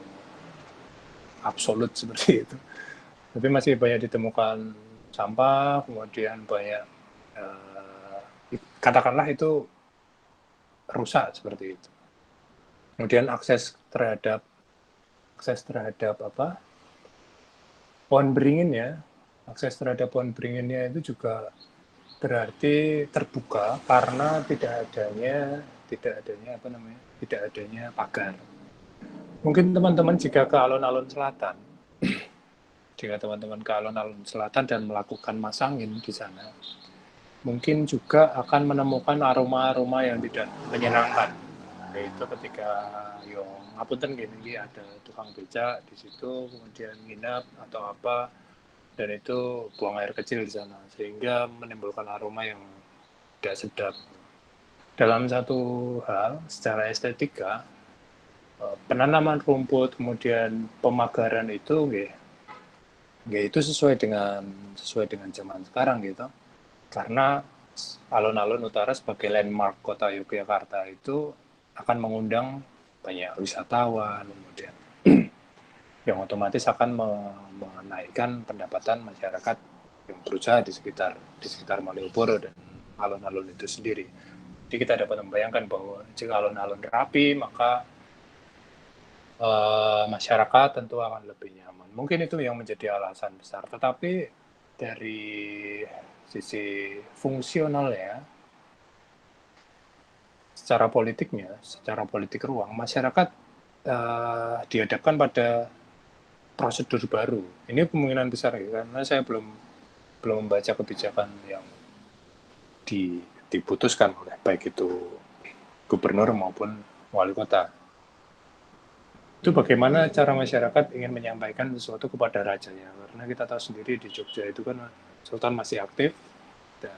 Speaker 2: absolut seperti itu. Tapi masih banyak ditemukan sampah, kemudian banyak katakanlah itu rusak seperti itu. Kemudian akses terhadap pohon beringinnya, akses terhadap pohon beringinnya itu juga berarti terbuka karena tidak adanya pagar. Mungkin teman-teman jika ke alun-alun selatan dan melakukan masangin di sana, mungkin juga akan menemukan aroma-aroma yang tidak menyenangkan. Yaitu ketika yo ngapunten gini ada tukang becak di situ, kemudian nginap atau apa, dan itu buang air kecil di sana sehingga menimbulkan aroma yang tidak sedap. Dalam satu hal secara estetika, penanaman rumput kemudian pemagaran itu itu sesuai dengan zaman sekarang gitu. Karena alun-alun utara sebagai landmark kota Yogyakarta itu akan mengundang banyak wisatawan, kemudian yang otomatis akan menaikkan pendapatan masyarakat yang berusaha di sekitar Malioboro dan alun-alun itu sendiri. Jadi kita dapat membayangkan bahwa jika alun-alun rapi, maka masyarakat tentu akan lebih nyaman. Mungkin itu yang menjadi alasan besar. Tetapi dari sisi fungsional ya, secara politik ruang, masyarakat dihadapkan pada prosedur baru. Ini kemungkinan besar ya, karena saya belum membaca kebijakan yang diputuskan oleh baik itu gubernur maupun wali kota. Itu bagaimana cara masyarakat ingin menyampaikan sesuatu kepada rajanya. Karena kita tahu sendiri di Jogja itu kan Sultan masih aktif dan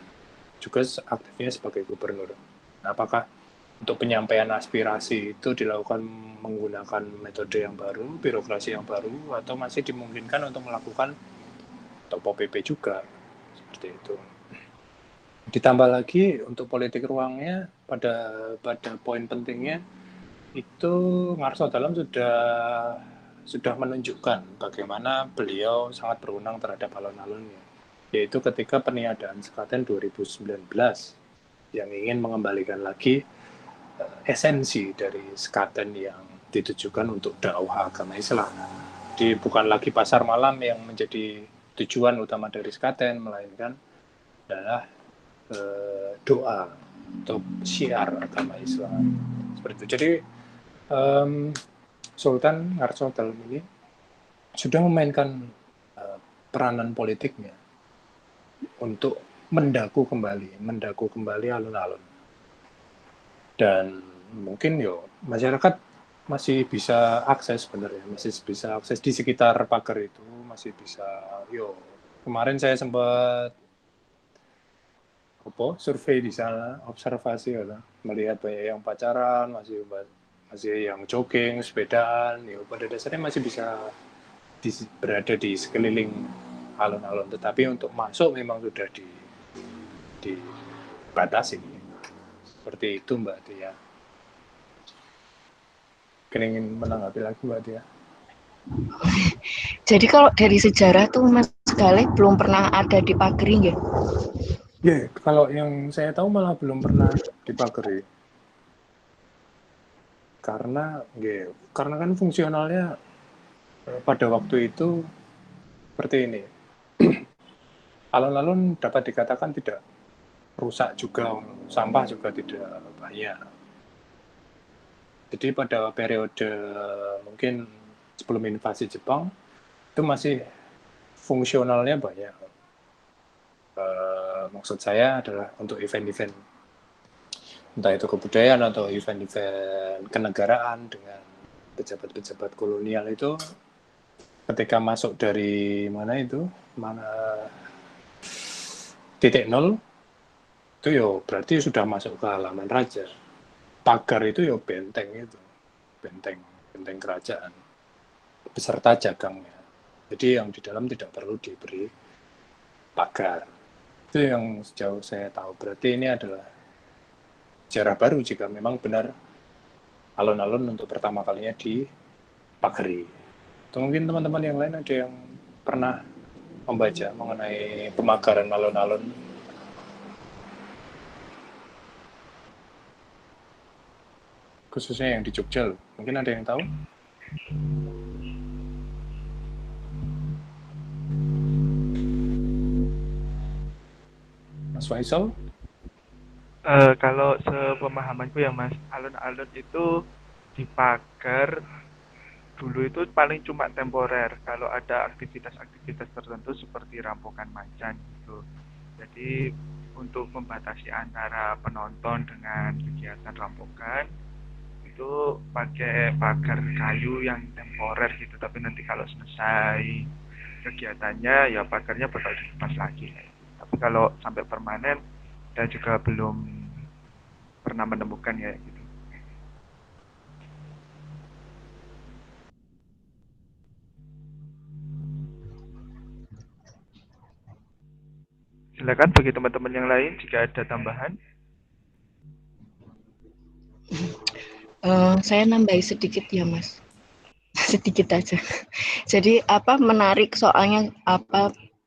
Speaker 2: juga aktifnya sebagai gubernur. Nah, apakah untuk penyampaian aspirasi itu dilakukan menggunakan metode yang baru, birokrasi yang baru, atau masih dimungkinkan untuk melakukan Topo PP juga, seperti itu. Ditambah lagi untuk politik ruangnya, pada poin pentingnya, itu Ngarso Dalam sudah menunjukkan bagaimana beliau sangat berwenang terhadap alun-alunnya, yaitu ketika peniadaan Sekaten 2019 yang ingin mengembalikan lagi esensi dari Sekaten yang ditujukan untuk dakwah agama Islam. Jadi bukan lagi pasar malam yang menjadi tujuan utama dari Sekaten, melainkan adalah doa atau syiar agama Islam. Seperti itu. Jadi Sultan Ngarso Dalam ini sudah memainkan peranan politiknya untuk mendaku kembali alun-alun. Dan mungkin masyarakat masih bisa akses sebenarnya, masih bisa akses di sekitar pagar itu, masih bisa. Kemarin saya sempat survei di sana, observasi melihat banyak yang pacaran, masih yang jogging, sepedaan, pada dasarnya masih bisa berada di sekeliling alun-alun, tetapi untuk masuk memang sudah dibatasi. Seperti itu Mbak Tia. Ingin menanggapi lagi Mbak Tia.
Speaker 7: Jadi kalau dari sejarah tuh Mas Galih belum pernah ada di Pageri nggih?
Speaker 2: Ya, kalau yang saya tahu malah belum pernah di Pageri. Karena kan fungsionalnya pada waktu itu seperti ini. Alun-alun dapat dikatakan tidak rusak juga, sampah juga tidak banyak. Jadi pada periode mungkin sebelum invasi Jepang itu masih fungsionalnya banyak. Maksud saya adalah untuk event-event entah itu kebudayaan atau event-event kenegaraan dengan pejabat-pejabat kolonial itu ketika masuk dari titik nol itu berarti sudah masuk ke halaman raja. Pagar itu benteng kerajaan beserta jagangnya. Jadi yang di dalam tidak perlu diberi pagar. Itu yang sejauh saya tahu. Berarti ini adalah sejarah baru jika memang benar alun-alun untuk pertama kalinya dipagari. Atau mungkin teman-teman yang lain ada yang pernah membaca mengenai pemagaran alun-alun. Khususnya yang di Jogja loh. Mungkin ada yang tahu? Mas Faisal?
Speaker 1: Kalau sepemahamanku ya Mas, alun-alun itu dipagar dulu itu paling cuma temporer kalau ada aktivitas-aktivitas tertentu seperti rampokan macan gitu. Jadi untuk membatasi antara penonton dengan kegiatan rampokan itu pakai pagar kayu yang temporer gitu, tapi nanti kalau selesai kegiatannya ya pagarnya bakal dilepas lagi. Tapi kalau sampai permanen saya juga belum pernah menemukan ya gitu. Silakan bagi teman-teman yang lain jika ada tambahan.
Speaker 7: Saya nambahi sedikit ya Mas, sedikit aja. Jadi menarik soalnya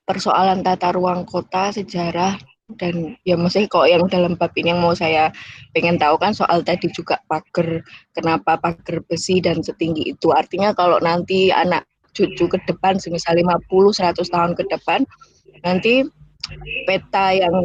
Speaker 7: persoalan tata ruang kota, sejarah, dan ya maksudnya kok yang dalam bab ini yang mau saya pengen tahu kan soal tadi juga pagar, kenapa pagar besi dan setinggi itu. Artinya kalau nanti anak cucu ke depan, semisal 50-100 tahun ke depan, nanti peta yang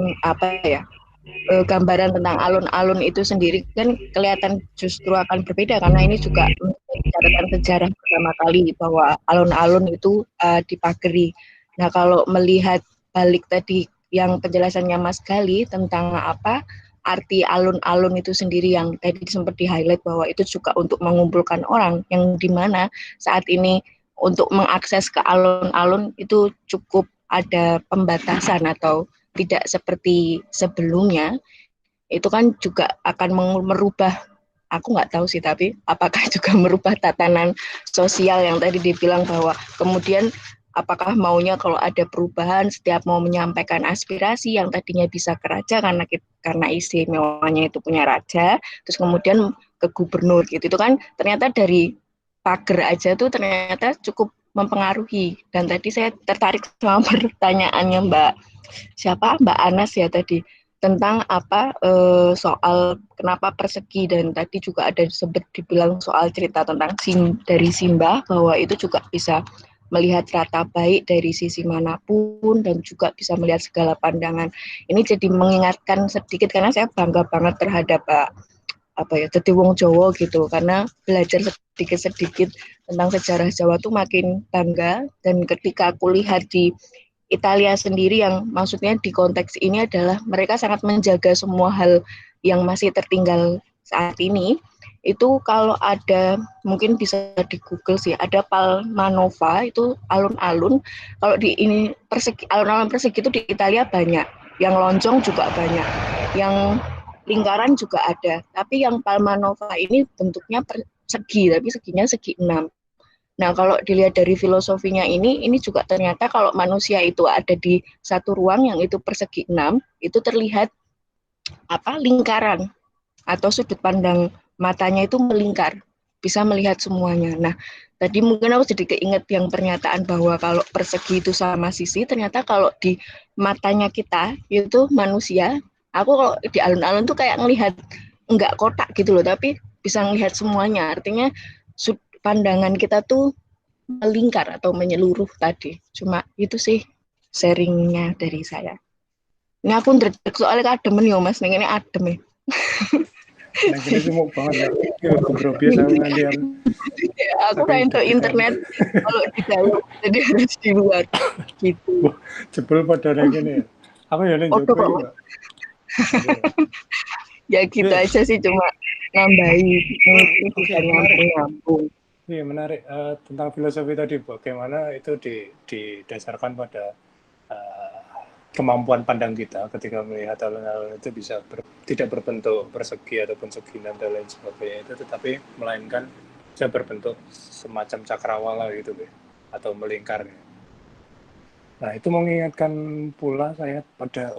Speaker 7: gambaran tentang alun-alun itu sendiri kan kelihatan justru akan berbeda, karena ini juga catatan sejarah pertama kali bahwa alun-alun itu dipagari. Nah, kalau melihat balik tadi yang penjelasannya Mas Gali tentang arti alun-alun itu sendiri yang tadi sempat di-highlight bahwa itu juga untuk mengumpulkan orang, yang dimana saat ini untuk mengakses ke alun-alun itu cukup ada pembatasan atau tidak seperti sebelumnya. Itu kan juga akan merubah, aku nggak tahu sih, tapi apakah juga merubah tatanan sosial yang tadi dibilang bahwa kemudian apakah maunya kalau ada perubahan setiap mau menyampaikan aspirasi yang tadinya bisa ke raja karena istimewanya itu punya raja, terus kemudian ke gubernur gitu. Itu kan ternyata dari pagar aja tuh ternyata cukup mempengaruhi. Dan tadi saya tertarik sama pertanyaannya Mbak Anas ya tadi tentang soal kenapa persegi, dan tadi juga ada sempat dibilang soal cerita tentang dari Simba bahwa itu juga bisa melihat rata baik dari sisi manapun dan juga bisa melihat segala pandangan. Ini jadi mengingatkan sedikit karena saya bangga banget terhadap jadi wong Jawa gitu, karena belajar sedikit-sedikit tentang sejarah Jawa tuh makin bangga. Dan ketika aku lihat di Italia sendiri, yang maksudnya di konteks ini adalah mereka sangat menjaga semua hal yang masih tertinggal saat ini. Itu kalau ada, mungkin bisa di Google sih, ada Palmanova, itu alun-alun. Kalau di ini alun-alun persegi itu di Italia banyak, yang lonjong juga banyak, yang lingkaran juga ada. Tapi yang Palmanova ini bentuknya persegi, tapi seginya segi 6. Nah, kalau dilihat dari filosofinya ini juga ternyata kalau manusia itu ada di satu ruang yang itu persegi 6, itu terlihat lingkaran atau sudut pandang matanya itu melingkar, bisa melihat semuanya. Nah, tadi mungkin aku jadi keinget yang pernyataan bahwa kalau persegi itu sama sisi, ternyata kalau di matanya kita itu manusia, aku kalau di alun-alun tuh kayak ngelihat enggak kotak gitu loh, tapi bisa ngelihat semuanya. Artinya pandangan kita tuh melingkar atau menyeluruh tadi. Cuma itu sih sharingnya dari saya. Ini aku ndredeg soalnya kademen ya Mas, ini adem ya.
Speaker 2: Nah, gini sih mau banget ya. Kebrobia sama kalian.
Speaker 7: Aku main ke internet kalau di dalam, jadi harus di luar gitu.
Speaker 2: Jebol pada gini ya. Apa ya yang Joko ya?
Speaker 7: Ya gitu aja sih, cuma nambahi bisa nyambung.
Speaker 2: Iya, menarik tentang filosofi tadi, bagaimana itu didasarkan pada kemampuan pandang kita ketika melihat alun-alun itu bisa tidak berbentuk persegi ataupun segi dan lain sebagainya itu, tetapi melainkan bisa berbentuk semacam cakrawala gitu, atau melingkar. Nah, itu mengingatkan pula saya pada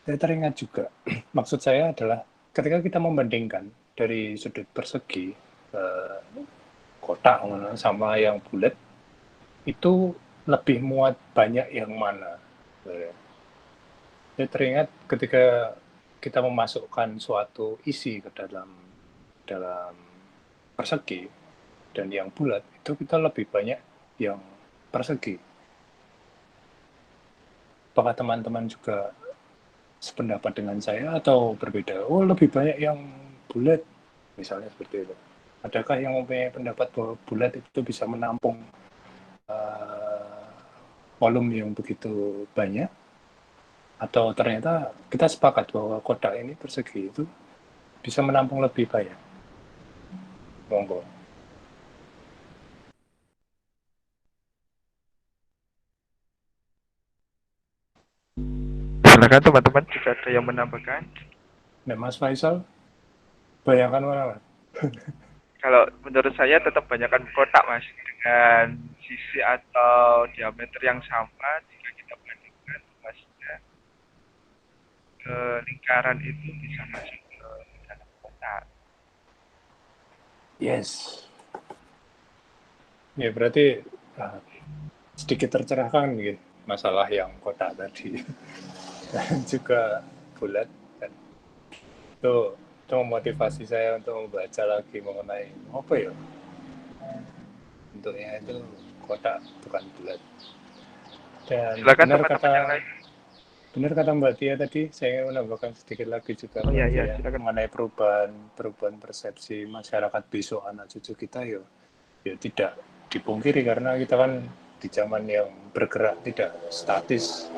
Speaker 2: saya teringat juga. Maksud saya adalah ketika kita membandingkan dari sudut persegi kotak sama yang bulat, itu lebih muat banyak yang mana. Saya teringat ketika kita memasukkan suatu isi ke dalam persegi dan yang bulat, itu kita lebih banyak yang persegi. Apakah teman-teman juga sependapat dengan saya atau berbeda? Oh, lebih banyak yang bulat, misalnya seperti itu. Adakah yang mempunyai pendapat bahwa bulat itu bisa menampung volume yang begitu banyak? Atau ternyata kita sepakat bahwa kotak ini persegi itu bisa menampung lebih banyak? Monggo.
Speaker 1: Silakan teman-teman jika ada yang menambahkan.
Speaker 2: Nah, Mas Faisal, bayangkan mana, Mas?
Speaker 1: Kalau menurut saya tetap banyakkan kotak, Mas, dengan sisi atau diameter yang sama. Jika kita bandingkan luasnya, lingkaran itu bisa masuk ke dalam kotak.
Speaker 2: Yes. Ya, berarti sedikit tercerahkan gitu masalah yang kotak tadi. Dan juga bulat. Dan itu memotivasi saya untuk membaca lagi mengenai apa ya, bentuknya itu kotak bukan bulat. Dan
Speaker 1: Silakan
Speaker 2: benar
Speaker 1: teman-teman yang lain.
Speaker 2: kata Mbak Tia tadi, saya ingin menambahkan sedikit lagi juga
Speaker 1: Oh,
Speaker 2: Mbak
Speaker 1: iya,
Speaker 2: Tia,
Speaker 1: silakan.
Speaker 2: mengenai perubahan persepsi masyarakat besok anak cucu kita ya tidak dipungkiri, karena kita kan di zaman yang bergerak tidak statis.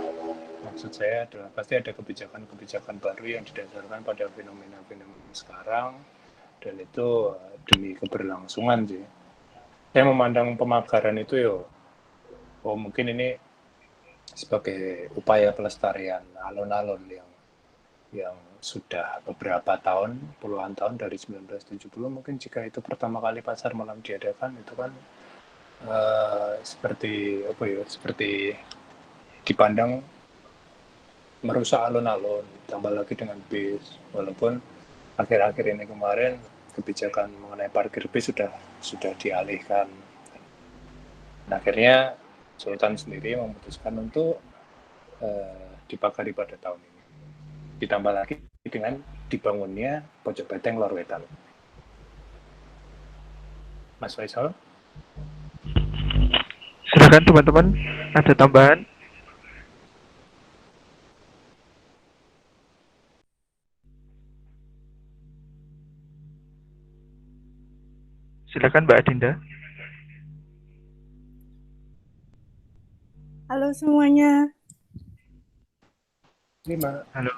Speaker 2: Maksud saya adalah pasti ada kebijakan-kebijakan baru yang didasarkan pada fenomena-fenomena sekarang, dan itu demi keberlangsungan sih. Saya memandang pemagaran itu mungkin ini sebagai upaya pelestarian alun-alun yang sudah beberapa tahun, puluhan tahun dari 1970 mungkin. Jika itu pertama kali pasar malam diadakan, itu kan seperti dipandang merusak alun-alun, tambah lagi dengan bis. Walaupun akhir-akhir ini kemarin kebijakan mengenai parkir bis sudah dialihkan. Dan akhirnya Sultan sendiri memutuskan untuk dipagari pada tahun ini. Ditambah lagi dengan dibangunnya Pojok Beteng Lor Wetan. Mas Faisal?
Speaker 1: Silakan teman-teman, ada tambahan? Silakan Mbak Adinda.
Speaker 8: Halo semuanya.
Speaker 1: Halo.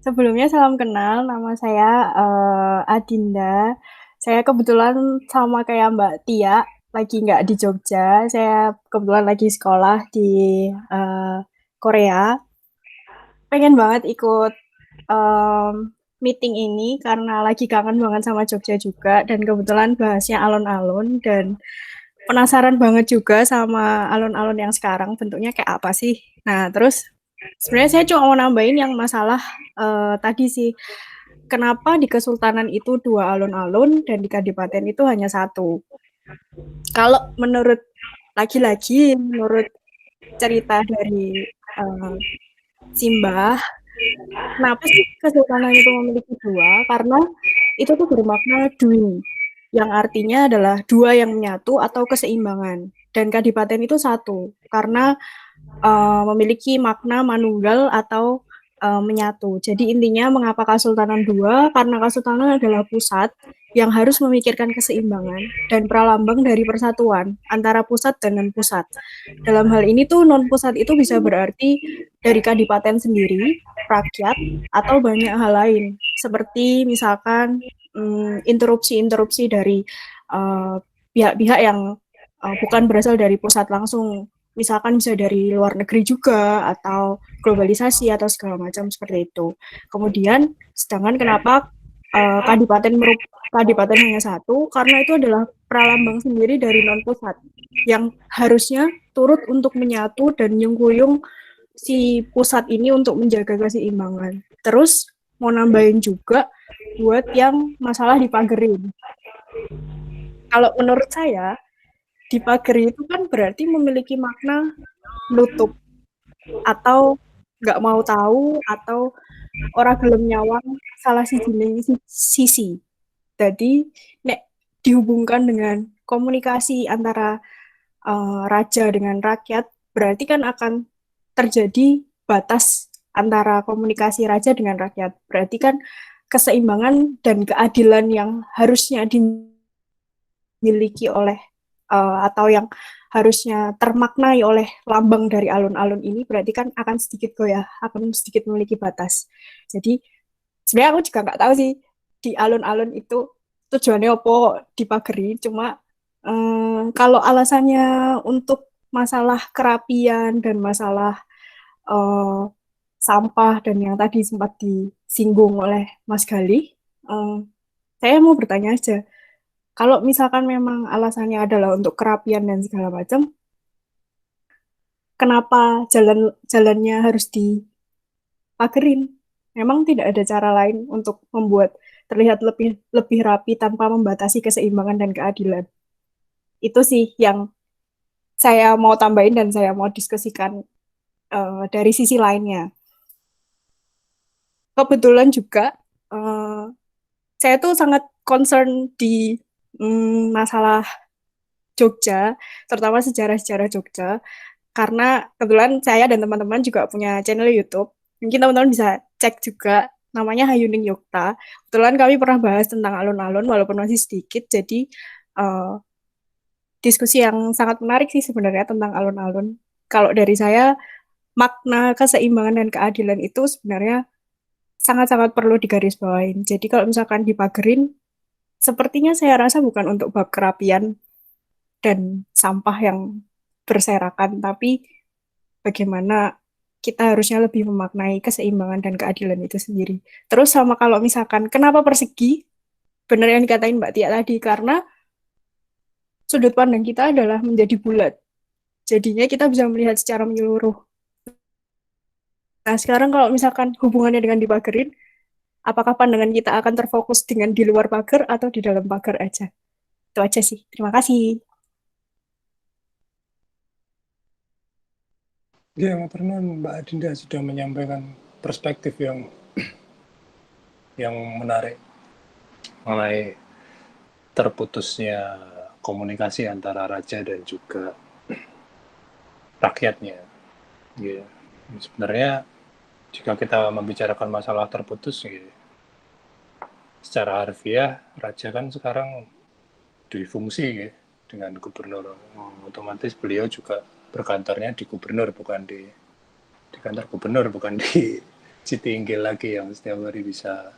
Speaker 8: Sebelumnya salam kenal, nama saya Adinda. Saya kebetulan sama kayak Mbak Tia, lagi nggak di Jogja. Saya kebetulan lagi sekolah di Korea. Pengen banget ikut meeting ini karena lagi kangen banget sama Jogja juga, dan kebetulan bahasnya alun-alun, dan penasaran banget juga sama alun-alun yang sekarang bentuknya kayak apa sih. Nah, terus sebenarnya saya cuma mau nambahin yang masalah tadi sih, kenapa di Kesultanan itu 2 alun-alun dan di Kadipaten itu hanya 1. Kalau menurut menurut cerita dari Simbah, kenapa sih Kesultanan itu memiliki 2? Karena itu tuh bermakna dwi, yang artinya adalah 2 yang menyatu atau keseimbangan. Dan Kadipaten itu 1, karena memiliki makna manunggal atau menyatu. Jadi intinya mengapa Kesultanan 2? Karena Kesultanan adalah pusat yang harus memikirkan keseimbangan dan pralambang dari persatuan antara pusat dan non-pusat. Dalam hal ini tuh non-pusat itu bisa berarti dari Kadipaten sendiri, rakyat, atau banyak hal lain. Seperti misalkan interupsi-interupsi dari pihak-pihak yang bukan berasal dari pusat langsung. Misalkan bisa dari luar negeri juga, atau globalisasi, atau segala macam seperti itu. Kemudian, sedangkan kenapa Kadipaten hanya 1? Karena itu adalah pralambang sendiri dari non-pusat, yang harusnya turut untuk menyatu dan nyengkuyung si pusat ini untuk menjaga keseimbangan. Terus, mau nambahin juga buat yang masalah dipagerin. Kalau menurut saya, dipagari itu kan berarti memiliki makna nutup, atau nggak mau tahu, atau ora gelem nyawang salah sisi. Jadi nek dihubungkan dengan komunikasi antara raja dengan rakyat, berarti kan akan terjadi batas antara komunikasi raja dengan rakyat. Berarti kan keseimbangan dan keadilan yang harusnya dimiliki oleh atau yang harusnya termaknai oleh lambang dari alun-alun ini, berarti kan akan sedikit goyah, akan sedikit memiliki batas. Jadi Sebenarnya aku juga nggak tahu sih di alun-alun itu tujuannya apa dipagari. Cuma kalau alasannya untuk masalah kerapian dan masalah eh, sampah dan yang tadi sempat disinggung oleh Mas Galih, eh, saya mau bertanya aja. Kalau misalkan memang alasannya adalah untuk kerapian dan segala macam, kenapa jalannya harus dipagerin? Memang tidak ada cara lain untuk membuat terlihat lebih lebih rapi tanpa membatasi keseimbangan dan keadilan. Itu sih yang saya mau tambahin dan saya mau diskusikan dari sisi lainnya. Kebetulan juga eh, saya tuh sangat concern di masalah Jogja, terutama sejarah-sejarah Jogja, karena kebetulan saya dan teman-teman juga punya channel YouTube. Mungkin teman-teman bisa cek juga, namanya Hayuning Yogta. Kebetulan kami pernah bahas tentang alun-alun, walaupun masih sedikit, jadi eh, diskusi yang sangat menarik sih sebenarnya tentang alun-alun. Kalau dari saya, makna keseimbangan dan keadilan itu sebenarnya sangat-sangat perlu digarisbawahin. Jadi kalau misalkan dipagerin, sepertinya saya rasa bukan untuk bab kerapian dan sampah yang berserakan, tapi bagaimana kita harusnya lebih memaknai keseimbangan dan keadilan itu sendiri. Terus sama kalau misalkan kenapa persegi, benar yang dikatain Mbak Tia tadi, karena sudut pandang kita adalah menjadi bulat. Jadinya kita bisa melihat secara menyeluruh. Nah sekarang kalau misalkan hubungannya dengan dipagerin, apakah pandangan kita akan terfokus dengan di luar pagar atau di dalam pagar aja? Itu aja sih. Terima kasih.
Speaker 2: Ya, pernah Mbak Adinda sudah menyampaikan perspektif yang menarik mengenai terputusnya komunikasi antara raja dan juga rakyatnya. Ya, sebenarnya jika kita membicarakan masalah terputus, ya, secara harfiah raja kan sekarang difungsi ya, dengan gubernur. Otomatis beliau juga berkantornya di gubernur, bukan di kantor gubernur, bukan di Citi Inggil lagi yang setiap hari bisa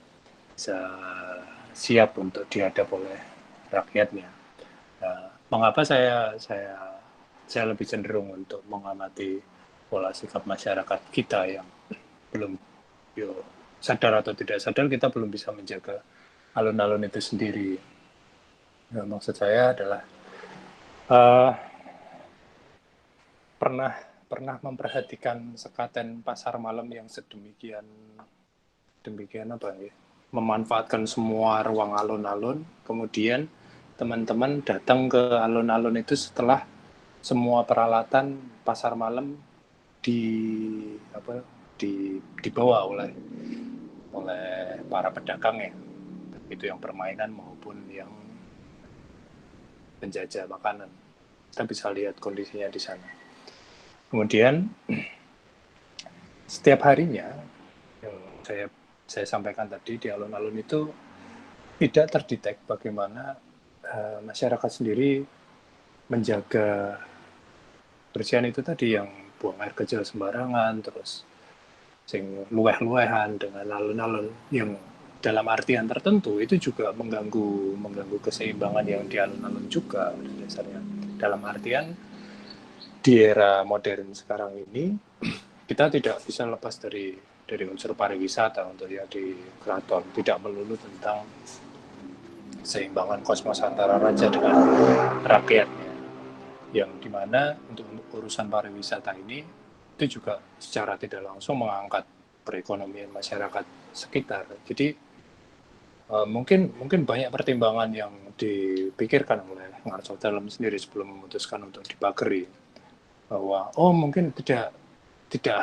Speaker 2: siap untuk dihadap oleh rakyatnya. Nah, mengapa saya lebih cenderung untuk mengamati pola sikap masyarakat kita yang belum sadar atau tidak sadar kita belum bisa menjaga alun-alun itu sendiri. Nah, maksud saya adalah pernah memperhatikan sekaten pasar malam yang sedemikian apa ya, memanfaatkan semua ruang alun-alun, kemudian teman-teman datang ke alun-alun itu setelah semua peralatan pasar malam dibawa oleh para pedagang ya, itu yang permainan maupun yang penjajah makanan. Kita bisa lihat kondisinya di sana. Kemudian setiap harinya yang saya sampaikan tadi di alun-alun itu tidak terdetek bagaimana masyarakat sendiri menjaga bersihan itu tadi, yang buang air kecil sembarangan, terus sing luweh-luwehan dengan alun-alun yang dalam artian tertentu itu juga mengganggu keseimbangan yang di alun-alun juga dasarnya. Dalam artian di era modern sekarang ini kita tidak bisa lepas dari unsur pariwisata untuk yang di keraton, tidak melulu tentang keseimbangan kosmos antara raja dengan rakyatnya, yang dimana untuk urusan pariwisata ini itu juga secara tidak langsung mengangkat perekonomian masyarakat sekitar. Jadi mungkin banyak pertimbangan yang dipikirkan oleh Ngarso Dalem sendiri sebelum memutuskan untuk dipagari, bahwa mungkin tidak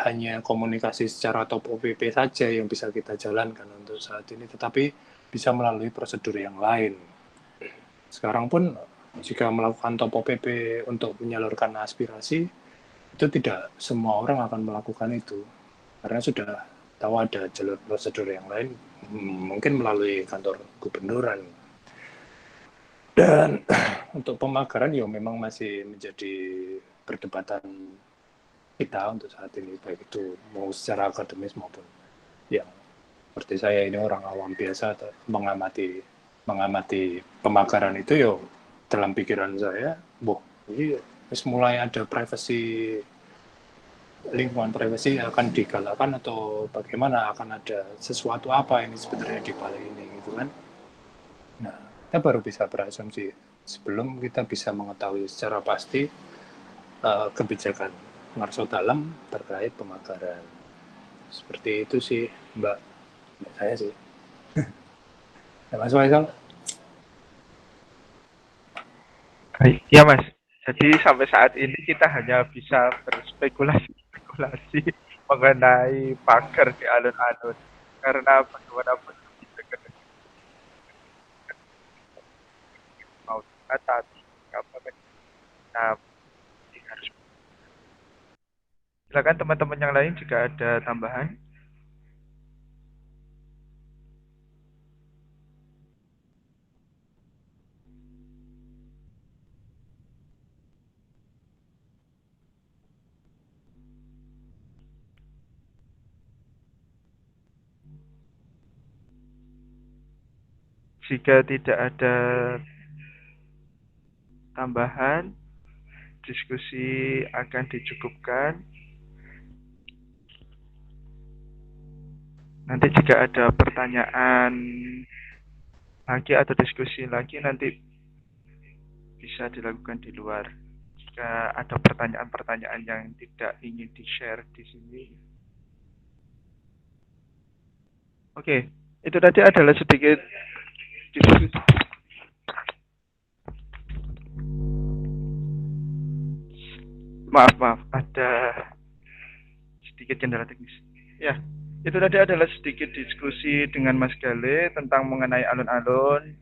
Speaker 2: hanya komunikasi secara top OPP saja yang bisa kita jalankan untuk saat ini, tetapi bisa melalui prosedur yang lain. Sekarang pun jika melakukan top OPP untuk menyalurkan aspirasi, itu tidak semua orang akan melakukan itu, karena sudah tahu ada jalur prosedur yang lain, mungkin melalui kantor gubernuran. Dan untuk pemagaran ya memang masih menjadi perdebatan kita untuk saat ini, baik itu mau secara akademis maupun yang seperti saya ini orang awam biasa mengamati pemakaran itu yo dalam pikiran saya, ini mulai ada privacy, lingkungan privasi akan digalakkan atau bagaimana, akan ada sesuatu apa ini sebenarnya di balik ini gitu kan. Nah, kita baru bisa berasumsi sebelum kita bisa mengetahui secara pasti kebijakan ngarso dalam terkait pemakaran. Seperti itu sih Mbak saya sih. Ya, Mas Faisal.
Speaker 1: Ya Mas, jadi sampai saat ini kita hanya bisa berspekulasi mengenai pagar di alun-alun karena bagaimanapun mau tapi apa nah, harus. Silakan teman-teman yang lain jika ada tambahan. Jika tidak ada tambahan, diskusi akan dicukupkan. Nanti jika ada pertanyaan lagi atau diskusi lagi, nanti bisa dilakukan di luar. Jika ada pertanyaan-pertanyaan yang tidak ingin di-share di sini. Oke, itu tadi adalah sedikit diskusi. Maaf, ada sedikit kendala teknis. Ya, itu tadi adalah sedikit diskusi dengan Mas Gale tentang mengenai alun-alun,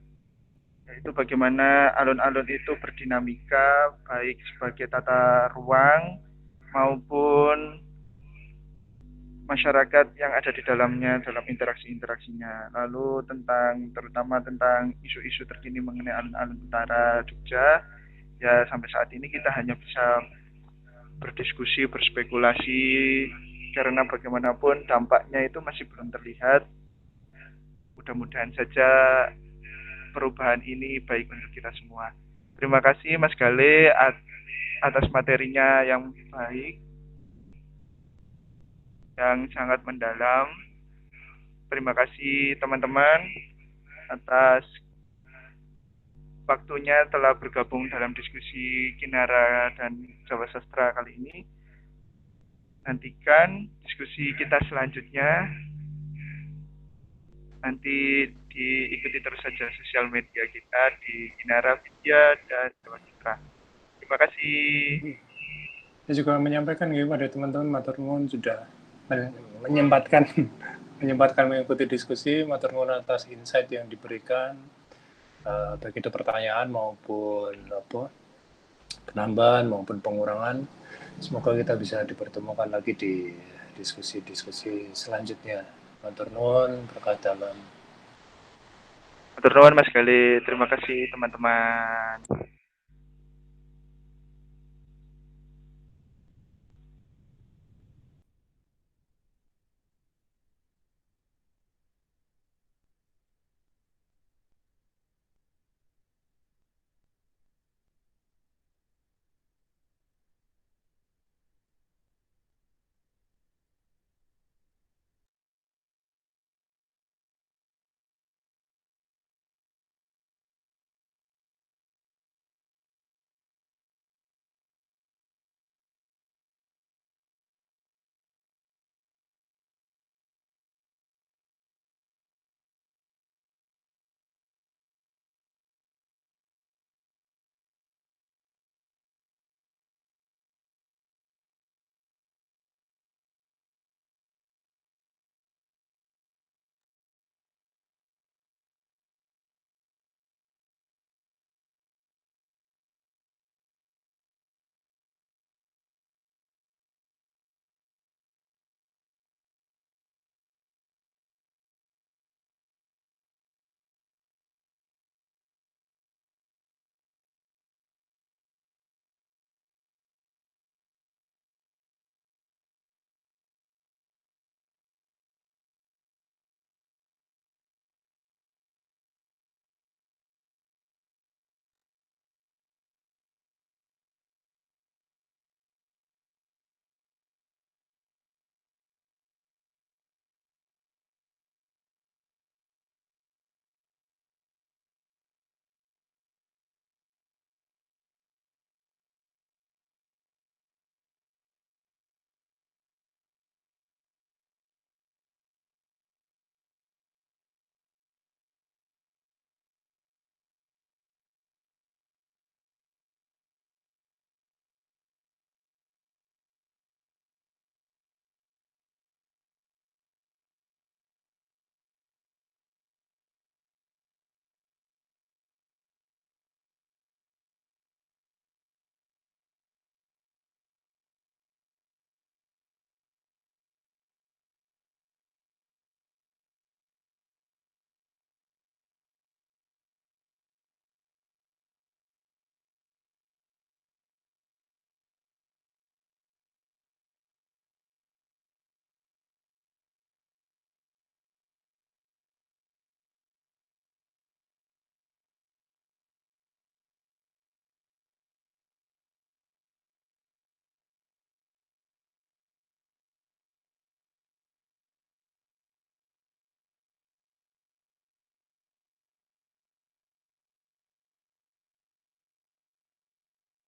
Speaker 1: yaitu bagaimana alun-alun itu berdinamika baik sebagai tata ruang maupun masyarakat yang ada di dalamnya dalam interaksi-interaksinya. Lalu terutama tentang isu-isu terkini mengenai alun-alun utara Jogja, ya sampai saat ini kita hanya bisa berdiskusi, berspekulasi, karena bagaimanapun dampaknya itu masih belum terlihat. Mudah-mudahan saja perubahan ini baik untuk kita semua. Terima kasih Mas Gale atas materinya yang baik, yang sangat mendalam. Terima kasih teman-teman atas waktunya telah bergabung dalam diskusi Kinara dan Jawa Sastra kali ini. Nantikan diskusi kita selanjutnya. Nanti diikuti terus saja sosial media kita di Kinara Vidya dan Jawa Sastra. Terima kasih.
Speaker 2: Saya juga menyampaikan kepada teman-teman matur nuwun sudah menyempatkan mengikuti diskusi, matur nuwun atas insight yang diberikan, baik itu pertanyaan maupun penambahan maupun pengurangan. Semoga kita bisa dipertemukan lagi di diskusi-diskusi selanjutnya. Matur nuwun, berkah dalam.
Speaker 1: Matur nuwun Mas Gale, terima kasih teman-teman.